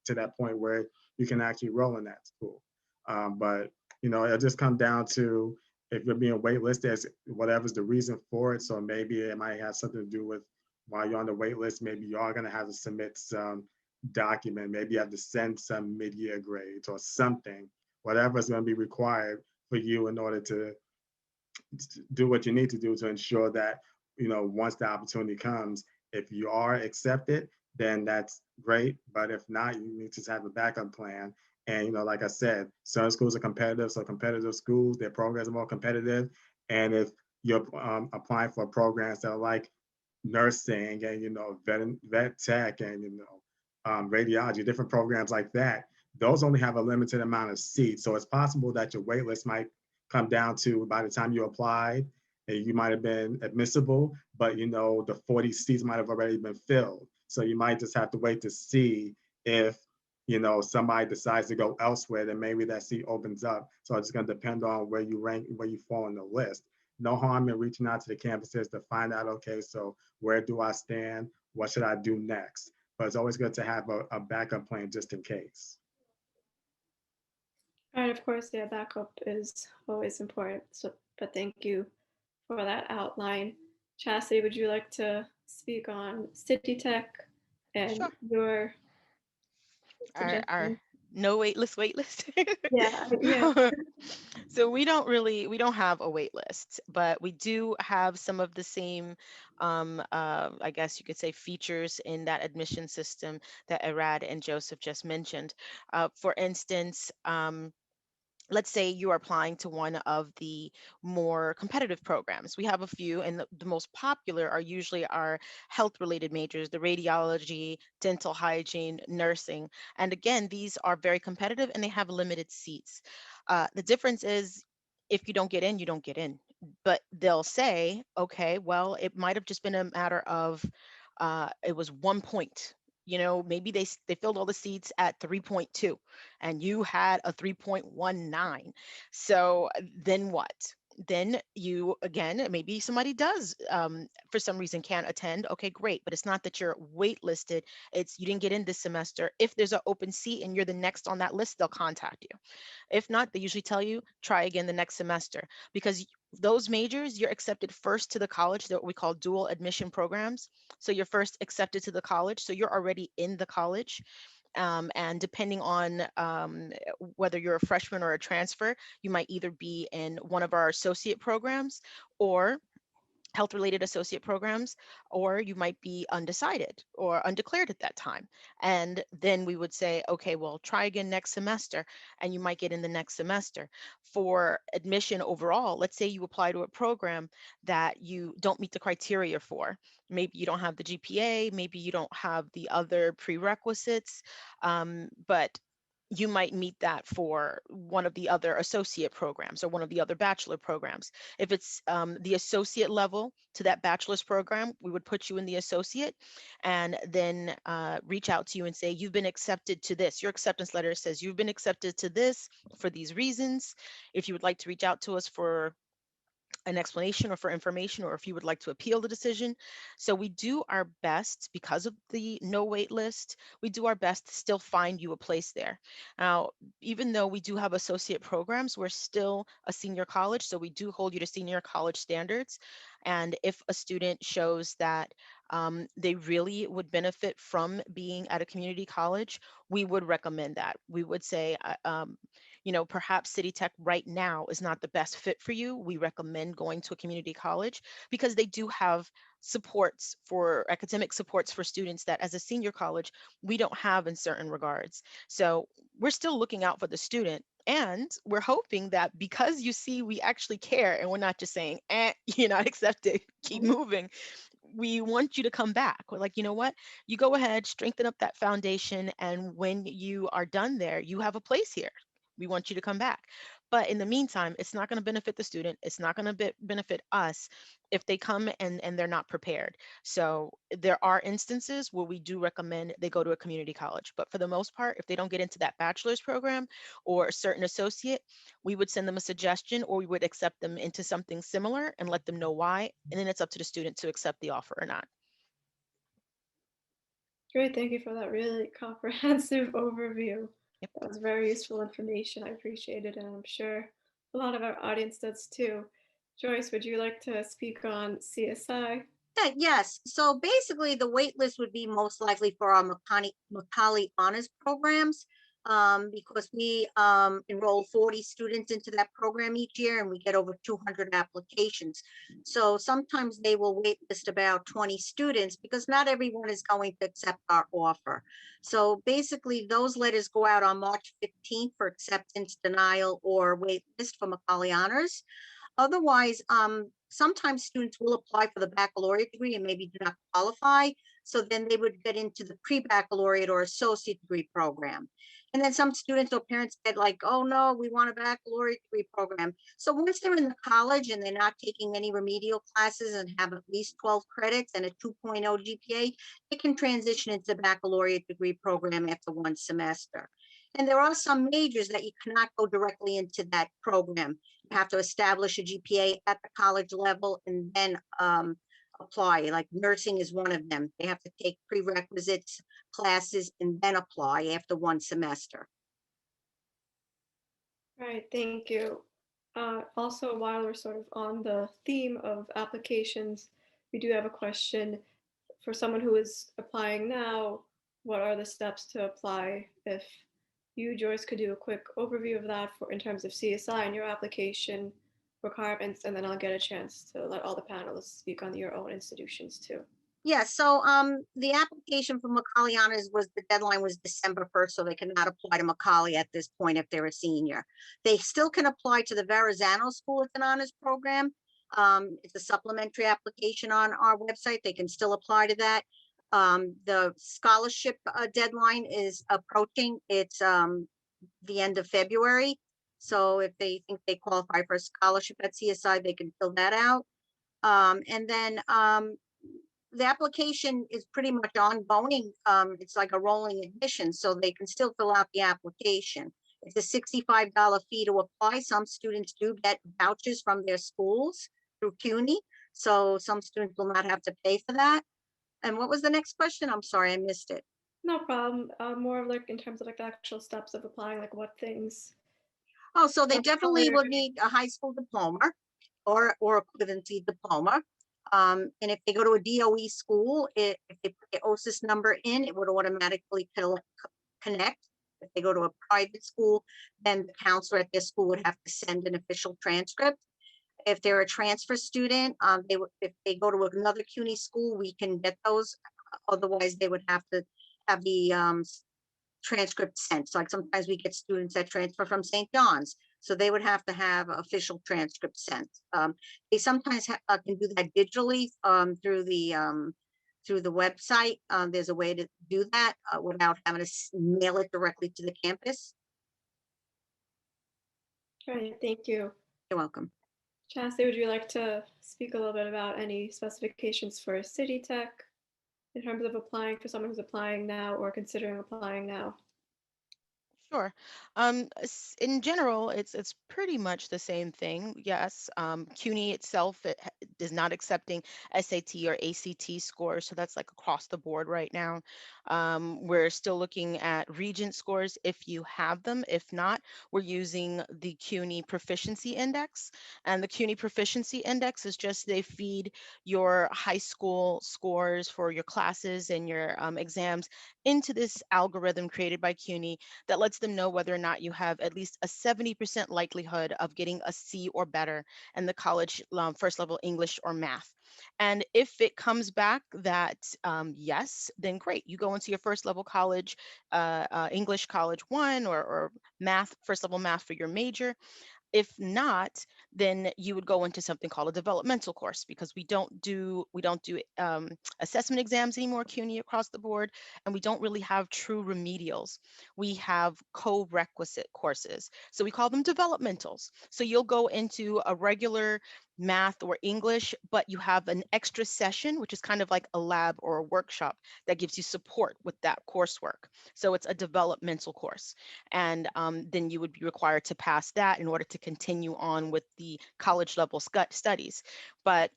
to that point where you can actually roll in that school. But it'll just come down to if you're being waitlisted, whatever's the reason for it. So maybe it might have something to do with while you're on the wait list, maybe you are going to have to submit some document, maybe you have to send some mid-year grades or something, whatever is going to be required for you in order to do what you need to do to ensure that once the opportunity comes, if you are accepted, then that's great. But if not, you need to have a backup plan. And like I said, certain schools are competitive, so competitive schools, their programs are more competitive. And if you're applying for programs that are like nursing and vet tech and radiology, different programs like that, those only have a limited amount of seats. So it's possible that your wait list might come down to, by the time you applied, you might have been admissible, but the 40 seats might have already been filled. So you might just have to wait to see if somebody decides to go elsewhere, then maybe that seat opens up. So it's going to depend on where you rank, where you fall on the list. No harm in reaching out to the campuses to find out, okay, so where do I stand? What should I do next? But it's always good to have a backup plan just in case. And of course, yeah, backup is always important. So, but thank you for that outline. Chastity, would you like to speak on CityTech and Sure. your Our no waitlist. Yeah. So we don't have a wait list, but we do have some of the same, I guess you could say, features in that admission system that Irad and Joseph just mentioned. For instance, let's say you are applying to one of the more competitive programs. We have a few, and the most popular are usually our health-related majors, the radiology, dental hygiene, nursing. And again, these are very competitive and they have limited seats. The difference is if you don't get in, you don't get in. But they'll say, okay, well, it might have just been a matter of, it was 1 point. Maybe they filled all the seats at 3.2 and you had a 3.19. So then what? Then you, again, maybe somebody does, for some reason can't attend. Okay, great. But it's not that you're waitlisted. It's you didn't get in this semester. If there's an open seat and you're the next on that list, they'll contact you. If not, they usually tell you, try again the next semester, because those majors, you're accepted first to the college, that we call dual admission programs. So you're first accepted to the college. So you're already in the college. And depending on whether you're a freshman or a transfer, you might either be in one of our associate programs, or health-related associate programs, or you might be undecided or undeclared at that time. And then we would say, okay, well, try again next semester, and you might get in the next semester. For admission overall, let's say you apply to a program that you don't meet the criteria for. Maybe you don't have the GPA, maybe you don't have the other prerequisites, but you might meet that for one of the other associate programs or one of the other bachelor programs. If it's the associate level to that bachelor's program, we would put you in the associate and then reach out to you and say, you've been accepted to this. Your acceptance letter says you've been accepted to this for these reasons. If you would like to reach out to us for an explanation or for information, or if you would like to appeal the decision. So we do our best, because of the no wait list, we do our best to still find you a place there. Now, even though we do have associate programs, we're still a senior college, so we do hold you to senior college standards. And if a student shows that they really would benefit from being at a community college, we would recommend that. We would say, perhaps CityTech right now is not the best fit for you. We recommend going to a community college because they do have supports for academic supports for students that as a senior college, we don't have in certain regards. So we're still looking out for the student. And we're hoping that because you see we actually care and we're not just saying, you're not accepted, keep moving. We want you to come back. We're like, you know what? You go ahead, strengthen up that foundation. And when you are done there, you have a place here. We want you to come back. But in the meantime, it's not going to benefit the student. It's not going to benefit us if they come and they're not prepared. So there are instances where we do recommend they go to a community college. But for the most part, if they don't get into that bachelor's program or a certain associate, we would send them a suggestion, or we would accept them into something similar and let them know why. And then it's up to the student to accept the offer or not. Great, thank you for that really comprehensive overview. Yep. That was very useful information. I appreciate it, and I'm sure a lot of our audience does too. Joyce, would you like to speak on CSI? Yes. So basically, the wait list would be most likely for our Macaulay honors programs, because we enroll 40 students into that program each year, and we get over 200 applications. So sometimes they will wait list about 20 students because not everyone is going to accept our offer. So basically, those letters go out on March 15th for acceptance, denial, or wait list for Macaulay honors. Otherwise, sometimes students will apply for the baccalaureate degree and maybe do not qualify. So then they would get into the pre-baccalaureate or associate degree program. And then some students or parents get like, oh no, we want a baccalaureate degree program. So once they're in the college and they're not taking any remedial classes and have at least 12 credits and a 2.0 GPA, they can transition into the baccalaureate degree program after one semester. And there are some majors that you cannot go directly into that program. You have to establish a GPA at the college level and then apply. Like nursing is one of them. They have to take prerequisites classes and then apply after one semester. Right, thank you. Also, while we're sort of on the theme of applications, we do have a question for someone who is applying now. What are the steps to apply? If you, Joyce, could do a quick overview of that in terms of CSI and your application requirements, and then I'll get a chance to let all the panelists speak on your own institutions too. Yeah, so the application for Macaulay honors the deadline was December 1st, so they cannot apply to Macaulay at this point if they're a senior. They still can apply to the Verrazano School. It's an honors program. It's a supplementary application on our website. They can still apply to that. The scholarship deadline is approaching. It's the end of February. So if they think they qualify for a scholarship at CSI, they can fill that out. And then the application is pretty much ongoing. It's like a rolling admission, so they can still fill out the application. It's a $65 fee to apply. Some students do get vouchers from their schools through Cuny, so some students will not have to pay for that. And what was the next question? I'm sorry, I missed it. No problem. More of like in terms of like the actual steps of applying, like what things. Oh, so they definitely would need a high school diploma or equivalency diploma. And if they go to a DOE school, if they put the OSIS number in, it would automatically connect. If they go to a private school, then the counselor at their school would have to send an official transcript. If they're a transfer student, if they go to another CUNY school, we can get those. Otherwise, they would have to have the transcript sent. So like sometimes we get students that transfer from St. John's, so they would have to have official transcripts sent. They sometimes can do that digitally through the website. There's a way to do that without having to mail it directly to the campus. All right, thank you. You're welcome. Chastity, would you like to speak a little bit about any specifications for CityTech in terms of applying for someone who's applying now or considering applying now? Sure. In general, it's pretty much the same thing. Yes, CUNY itself is not accepting SAT or ACT scores, so that's like across the board right now. We're still looking at Regent scores if you have them. If not, we're using the CUNY Proficiency Index, and the CUNY Proficiency Index is just they feed your high school scores for your classes and your exams into this algorithm created by CUNY that lets them know whether or not you have at least a 70% likelihood of getting a C or better in the college first level English or math. And if it comes back that yes, then great. You go into your first level college, English college 1 or math, first level math for your major. If not, then you would go into something called a developmental course, because we don't do assessment exams anymore, CUNY across the board, and we don't really have true remedials. We have co-requisite courses, so we call them developmentals. So you'll go into a regular math or English, but you have an extra session, which is kind of like a lab or a workshop that gives you support with that coursework. So it's a developmental course. And then you would be required to pass that in order to continue on with the college level studies. But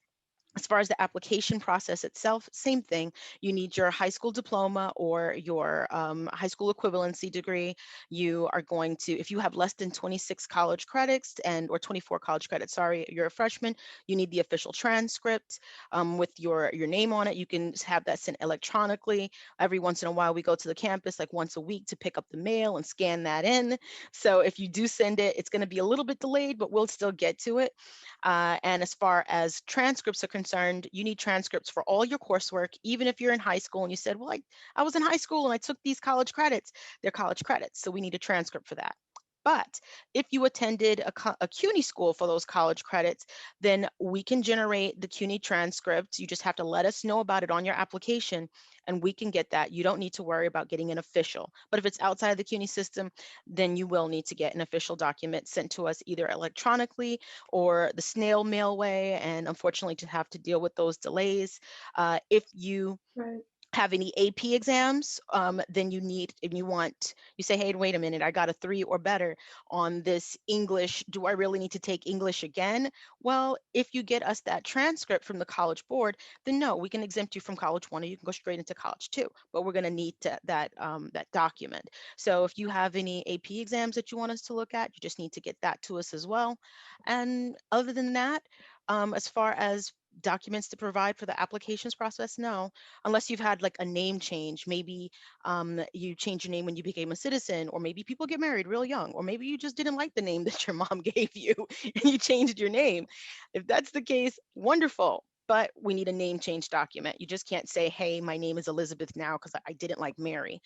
as far as the application process itself, same thing. You need your high school diploma or your high school equivalency degree. You are going to, if you have less than 26 college credits or 24 college credits, sorry, you're a freshman, you need the official transcript with your name on it. You can have that sent electronically. Every once in a while, we go to the campus like once a week to pick up the mail and scan that in. So if you do send it, it's going to be a little bit delayed, but we'll still get to it. And as far as transcripts are concerned, you need transcripts for all your coursework, even if you're in high school and you said, well, I was in high school and I took these college credits. They're college credits, so we need a transcript for that. But if you attended a CUNY school for those college credits, then we can generate the CUNY transcript. You just have to let us know about it on your application and we can get that. You don't need to worry about getting an official. But if it's outside of the CUNY system, then you will need to get an official document sent to us either electronically or the snail mail way. And unfortunately, to have to deal with those delays. If you Right. have any AP exams, then you say, hey, wait a minute, I got a 3 or better on this English. Do I really need to take English again? Well, if you get us that transcript from the College Board, then no, we can exempt you from College 1 or you can go straight into College 2, but we're gonna need that document. So if you have any AP exams that you want us to look at, you just need to get that to us as well. And other than that, as far as documents to provide for the applications process, no, unless you've had like a name change. Maybe you changed your name when you became a citizen, or maybe people get married real young, or maybe you just didn't like the name that your mom gave you and you changed your name. If that's the case, wonderful. But we need a name change document. You just can't say, hey, my name is Elizabeth now because I didn't like Mary.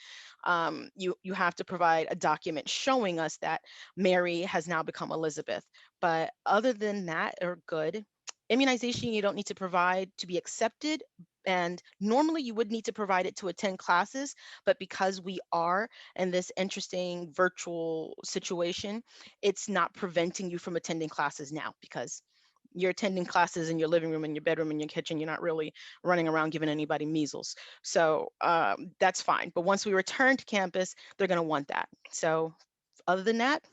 You have to provide a document showing us that Mary has now become Elizabeth. But other than that, are good. Immunization, you don't need to provide to be accepted. And normally you would need to provide it to attend classes, but because we are in this interesting virtual situation, it's not preventing you from attending classes now, because you're attending classes in your living room, in your bedroom, in your kitchen. You're not really running around giving anybody measles. So that's fine. But once we return to campus, they're going to want that. So other than that,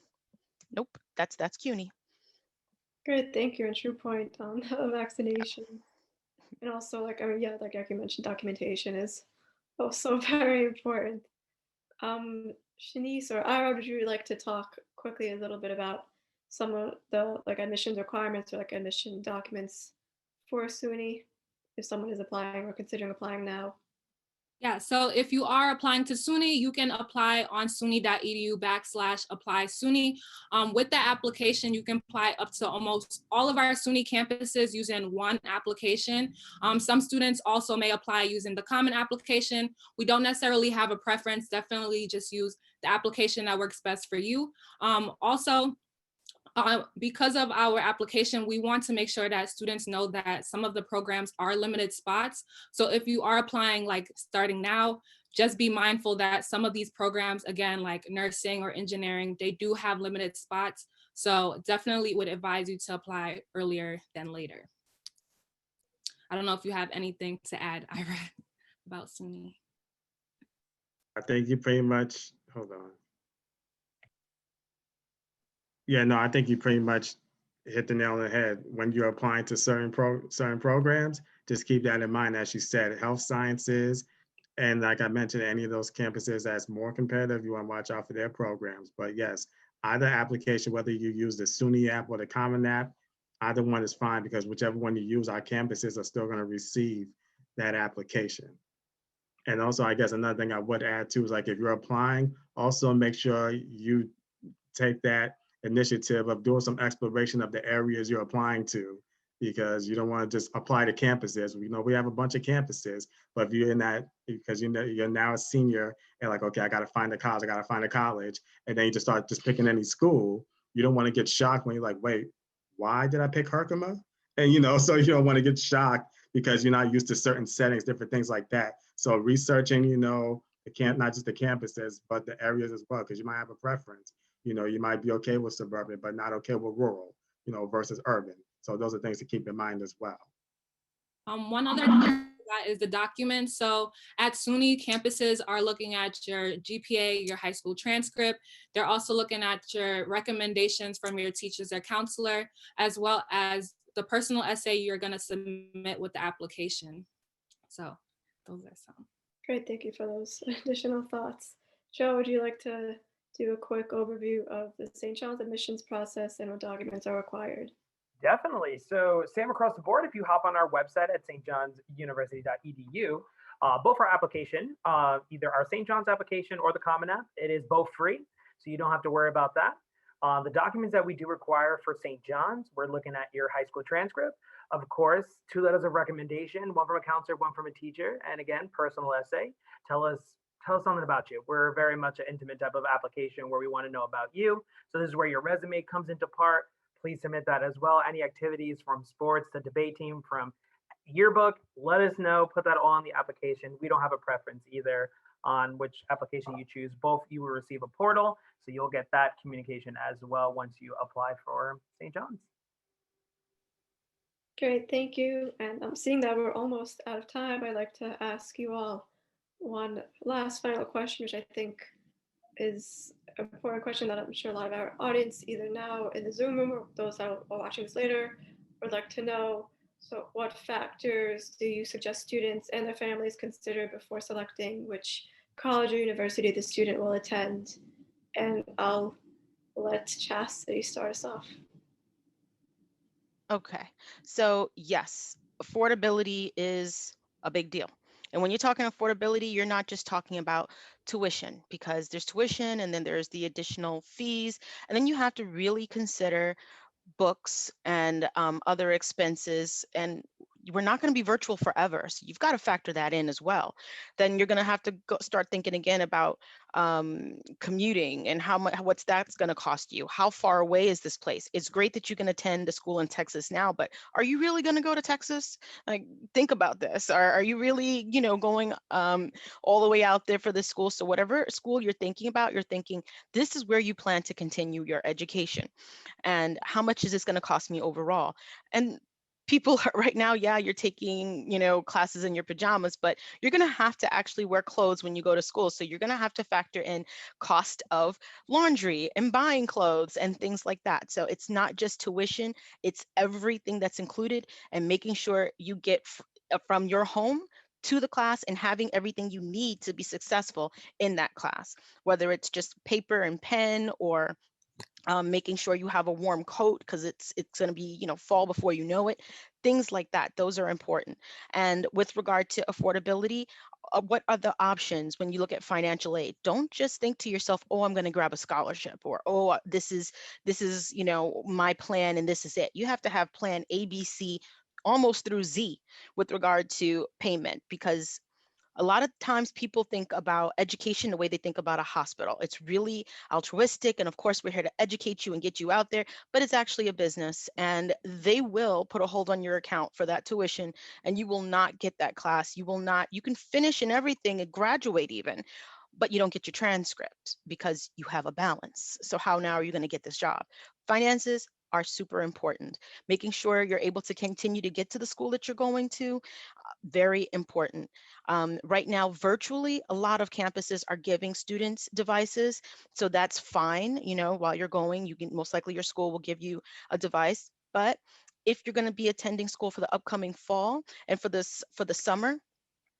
nope, that's CUNY. Great, thank you. And true point on vaccination. And also, like, I mean, yeah, like you mentioned, documentation is also very important. Shanice or Ira, would you like to talk quickly a little bit about some of the like admissions requirements or like admission documents for SUNY if someone is applying or considering applying now? Yeah, so if you are applying to SUNY, you can apply on suny.edu/apply SUNY. With that application, you can apply up to almost all of our SUNY campuses using one application. Some students also may apply using the common application. We don't necessarily have a preference, definitely just use the application that works best for you. Also, because of our application, we want to make sure that students know that some of the programs are limited spots. So if you are applying like starting now, just be mindful that some of these programs, again, like nursing or engineering, they do have limited spots. So definitely would advise you to apply earlier than later. I don't know if you have anything to add, Ira, about SUNY. I think you pretty much, hold on. Yeah, no, I think you pretty much hit the nail on the head. When you're applying to certain programs, just keep that in mind. As you said, health sciences, and like I mentioned, any of those campuses that's more competitive, you want to watch out for their programs. But yes, either application, whether you use the SUNY app or the Common app, either one is fine, because whichever one you use, our campuses are still going to receive that application. And also, I guess another thing I would add too is, like, if you're applying, also make sure you take that initiative of doing some exploration of the areas you're applying to, because you don't want to just apply to campuses. We know we have a bunch of campuses, but if you're in that, because you know you're now a senior and like, okay, I got to find a college, and then you just start just picking any school, you don't want to get shocked when you're like, wait, why did I pick Herkimer? And so you don't want to get shocked because you're not used to certain settings, different things like that. So researching, not just the campuses, but the areas as well, because you might have a preference. You might be okay with suburban, but not okay with rural, versus urban. So those are things to keep in mind as well. One other thing that is the documents. So at SUNY, campuses are looking at your GPA, your high school transcript. They're also looking at your recommendations from your teachers or counselor, as well as the personal essay you're going to submit with the application. So those are some. Great, thank you for those additional thoughts. Joe, would you like to do a quick overview of the St. John's admissions process and what documents are required? Definitely. So same across the board. If you hop on our website at stjohnsuniversity.edu, both our application, either our St. John's application or the Common App, it is both free, so you don't have to worry about that. The documents that we do require for St. John's, we're looking at your high school transcript, of course, 2 letters of recommendation, 1 from a counselor, 1 from a teacher, and again, personal essay. Tell us something about you. We're very much an intimate type of application where we want to know about you. So this is where your resume comes into part. Please submit that as well. Any activities from sports to debate team, from yearbook, let us know. Put that all on the application. We don't have a preference either on which application you choose. Both you will receive a portal, so you'll get that communication as well once you apply for St. John's. Great, thank you. And seeing that we're almost out of time, I'd like to ask you all one last final question, which I think is an important question that I'm sure a lot of our audience, either now in the Zoom room or those that are watching this later, would like to know. So what factors do you suggest students and their families consider before selecting which college or university the student will attend? And I'll let Chastity start us off. Okay, so yes, affordability is a big deal. And when you're talking affordability, you're not just talking about tuition, because there's tuition and then there's the additional fees. And then you have to really consider books and other expenses. And we're not going to be virtual forever, so you've got to factor that in as well. Then you're going to have to start thinking again about commuting and how much, what's that's going to cost you. How far away is this place? It's great that you can attend a school in Texas now, but are you really going to go to Texas? Like, think about this. Are you really, going all the way out there for this school? So whatever school you're thinking about, you're thinking this is where you plan to continue your education, and how much is this going to cost me overall? And people right now, yeah, you're taking, classes in your pajamas, but you're going to have to actually wear clothes when you go to school. So you're going to have to factor in cost of laundry and buying clothes and things like that. So it's not just tuition, it's everything that's included, and making sure you get from your home to the class and having everything you need to be successful in that class, whether it's just paper and pen or making sure you have a warm coat because it's going to be, fall before you know it. Things like that, those are important. And with regard to affordability, what are the options when you look at financial aid? Don't just think to yourself, oh, I'm going to grab a scholarship, or oh, this is my plan and this is it. You have to have plan A, B, C, almost through Z with regard to payment, because a lot of times people think about education the way they think about a hospital. It's really altruistic. And of course, we're here to educate you and get you out there, but it's actually a business, and they will put a hold on your account for that tuition, and you will not get that class. You can finish and everything and graduate even, but you don't get your transcript because you have a balance. So how now are you going to get this job? Finances are super important. Making sure you're able to continue to get to the school that you're going to, very important. Right now, virtually, a lot of campuses are giving students devices. So that's fine. While you're going, you can, most likely your school will give you a device. But if you're going to be attending school for the upcoming fall and for the summer,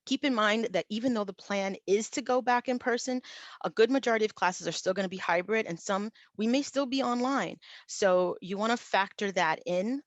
keep in mind that even though the plan is to go back in person, a good majority of classes are still going to be hybrid, and some we may still be online. So you want to factor that in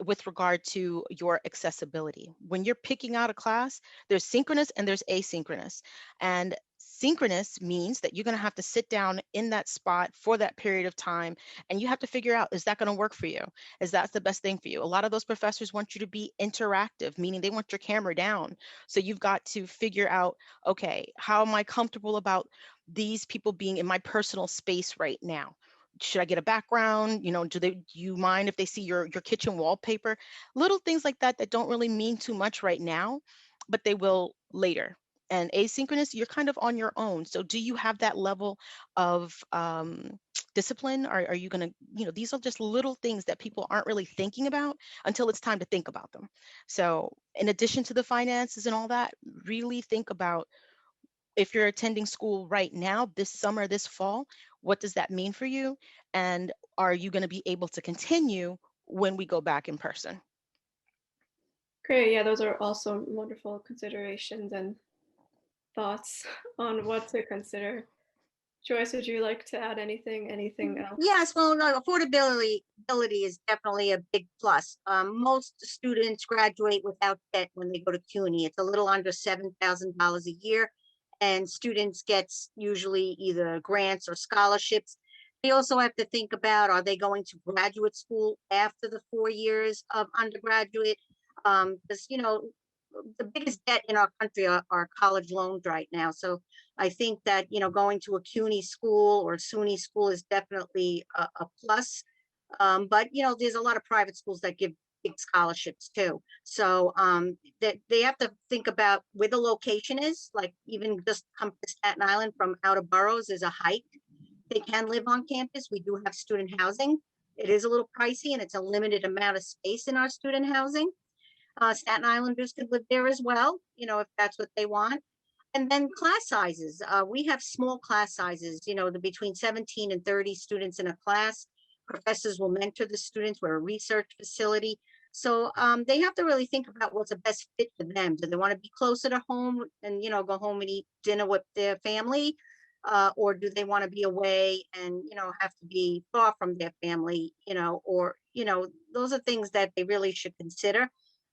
with regard to your accessibility. When you're picking out a class, there's synchronous and there's asynchronous. And synchronous means that you're going to have to sit down in that spot for that period of time, and you have to figure out, is that going to work for you? Is that the best thing for you? A lot of those professors want you to be interactive, meaning they want your camera down. So you've got to figure out, okay, how am I comfortable about these people being in my personal space right now? Should I get a background? Do you mind if they see your kitchen wallpaper? Little things like that that don't really mean too much right now, but they will later. And asynchronous, you're kind of on your own. So do you have that level of discipline? Are you going to, these are just little things that people aren't really thinking about until it's time to think about them. So in addition to the finances and all that, really think about, if you're attending school right now, this summer, this fall, what does that mean for you? And are you going to be able to continue when we go back in person? Great. Yeah, those are also wonderful considerations and thoughts on what to consider. Joyce, would you like to add anything else? Yes, well, no, affordability is definitely a big plus. Most students graduate without debt when they go to CUNY. It's a little under $7,000 a year, and students get usually either grants or scholarships. They also have to think about, are they going to graduate school after the 4 years of undergraduate? Because, the biggest debt in our country are college loans right now. So I think that, going to a CUNY school or SUNY school is definitely a plus. But, there's a lot of private schools that give big scholarships too. So that they have to think about where the location is, like even just come to Staten Island from outer boroughs is a hike. They can live on campus. We do have student housing. It is a little pricey, and it's a limited amount of space in our student housing. Staten Islanders could live there as well, if that's what they want. And then class sizes. We have small class sizes, between 17 and 30 students in a class. Professors will mentor the students. We're a research facility. So they have to really think about what's the best fit for them. Do they want to be closer to home and, go home and eat dinner with their family? Or do they want to be away and, have to be far from their family, those are things that they really should consider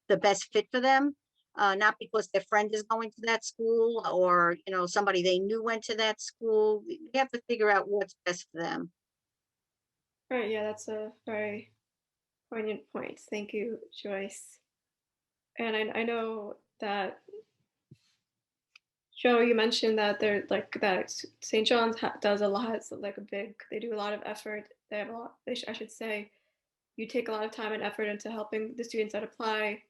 the best fit for them, not because their friend is going to that school or, somebody they knew went to that school. You have to figure out what's best for them. Right. Yeah, that's a very poignant point. Thank you, Joyce. And I know that, Joe, you mentioned that they're like that St. John's does a lot. So like they do a lot of effort. They have a lot, I should say, you take a lot of time and effort into helping the students that apply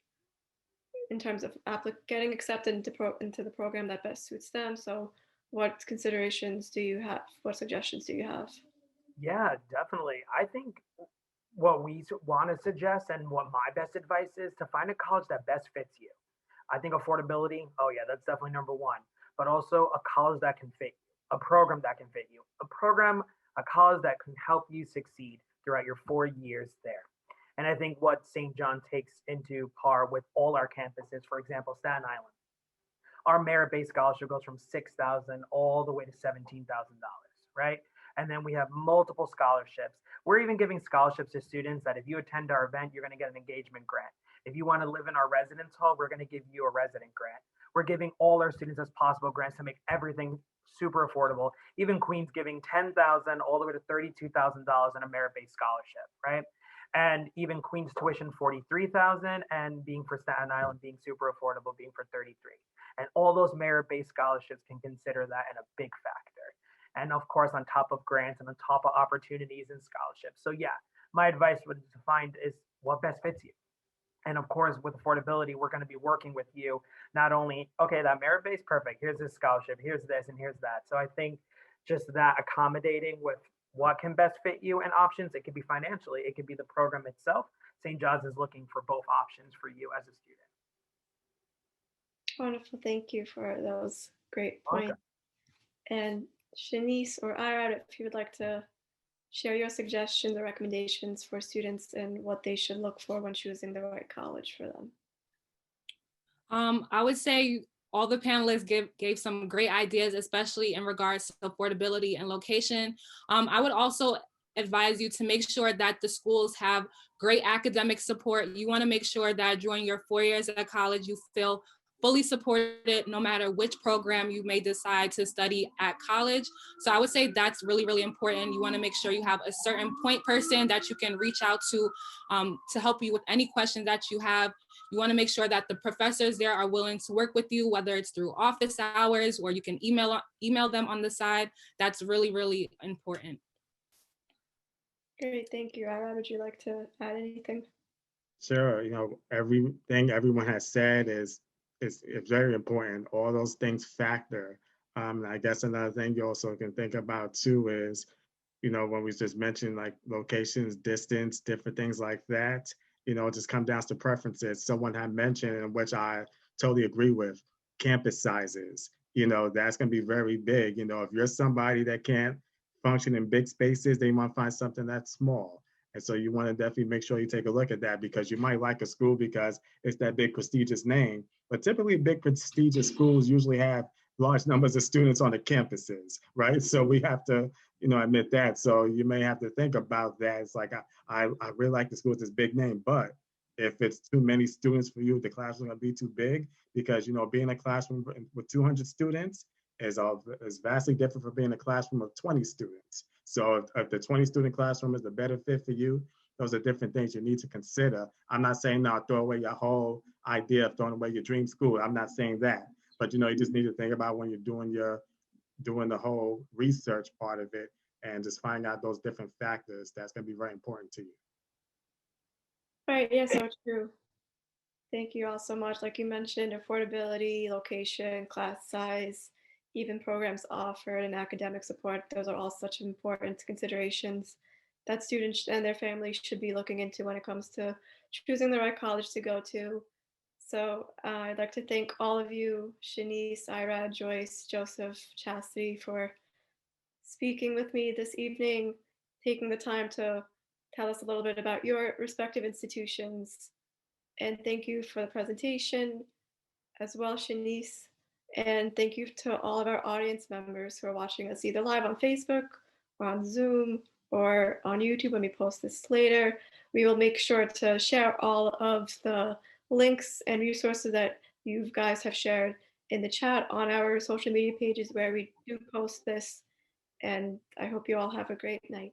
in terms of getting accepted into the program that best suits them. So what considerations do you have? What suggestions do you have? Yeah, definitely. I think what we want to suggest and what my best advice is to find a college that best fits you. I think affordability, oh yeah, that's definitely number one, but also a college that can fit you, a program that can fit you, a college that can help you succeed throughout your 4 years there. And I think what St. John takes into par with all our campuses, for example, Staten Island, our merit-based scholarship goes from $6,000 all the way to $17,000, right? And then we have multiple scholarships. We're even giving scholarships to students that if you attend our event, you're going to get an engagement grant. If you want to live in our residence hall, we're going to give you a resident grant. We're giving all our students as possible grants to make everything super affordable. Even Queens giving $10,000 all the way to $32,000 in a merit-based scholarship, right? And even Queens tuition $43,000, and being for Staten Island being super affordable, being for $33,000. And all those merit-based scholarships can consider that in a big factor. And of course, on top of grants and on top of opportunities and scholarships. So yeah, my advice would to find is what best fits you. And of course, with affordability, we're going to be working with you. Not only, okay, that merit-based, perfect. Here's this scholarship, here's this, and here's that. So I think just that accommodating with what can best fit you and options. It could be financially, it could be the program itself. St. John's is looking for both options for you as a student. Wonderful. Thank you for those great points. Okay. And Shanice or Irad, if you would like to share your suggestions or recommendations for students and what they should look for when choosing the right college for them. I would say all the panelists gave some great ideas, especially in regards to affordability and location. I would also advise you to make sure that the schools have great academic support. You want to make sure that during your 4 years at college, you feel fully supported no matter which program you may decide to study at college. So I would say that's really, really important. You want to make sure you have a certain point person that you can reach out to help you with any questions that you have. You want to make sure that the professors there are willing to work with you, whether it's through office hours or you can email them on the side. That's really, really important. Great, thank you. Ira, would you like to add anything? Sure. Everything everyone has said is very important. All those things factor. I guess another thing you also can think about too is, when we just mentioned like locations, distance, different things like that, it just comes down to preferences. Someone had mentioned, and which I totally agree with, campus sizes. That's going to be very big. If you're somebody that can't function in big spaces, they might find something that's small. And so you want to definitely make sure you take a look at that, because you might like a school because it's that big prestigious name. But typically big prestigious schools usually have large numbers of students on the campuses, right? So we have to, admit that. So you may have to think about that. It's like, I really like the school with this big name, but if it's too many students for you, the classroom will be too big, because, being in a classroom with 200 students is vastly different from being in a classroom of 20 students. So if the 20 student classroom is the better fit for you, those are different things you need to consider. I'm not saying now throw away your whole idea of throwing away your dream school. I'm not saying that, but you just need to think about when you're doing the whole research part of it, and just find out those different factors. That's going to be very important to you. Right, yeah, so true. Thank you all so much. Like you mentioned, affordability, location, class size, even programs offered, and academic support. Those are all such important considerations that students and their families should be looking into when it comes to choosing the right college to go to. So I'd like to thank all of you, Shanice, Ira, Joyce, Joseph, Chastity, for speaking with me this evening, taking the time to tell us a little bit about your respective institutions. And thank you for the presentation as well, Shanice. And thank you to all of our audience members who are watching us either live on Facebook or on Zoom or on YouTube when we post this later. We will make sure to share all of the links and resources that you guys have shared in the chat on our social media pages where we do post this. And I hope you all have a great night.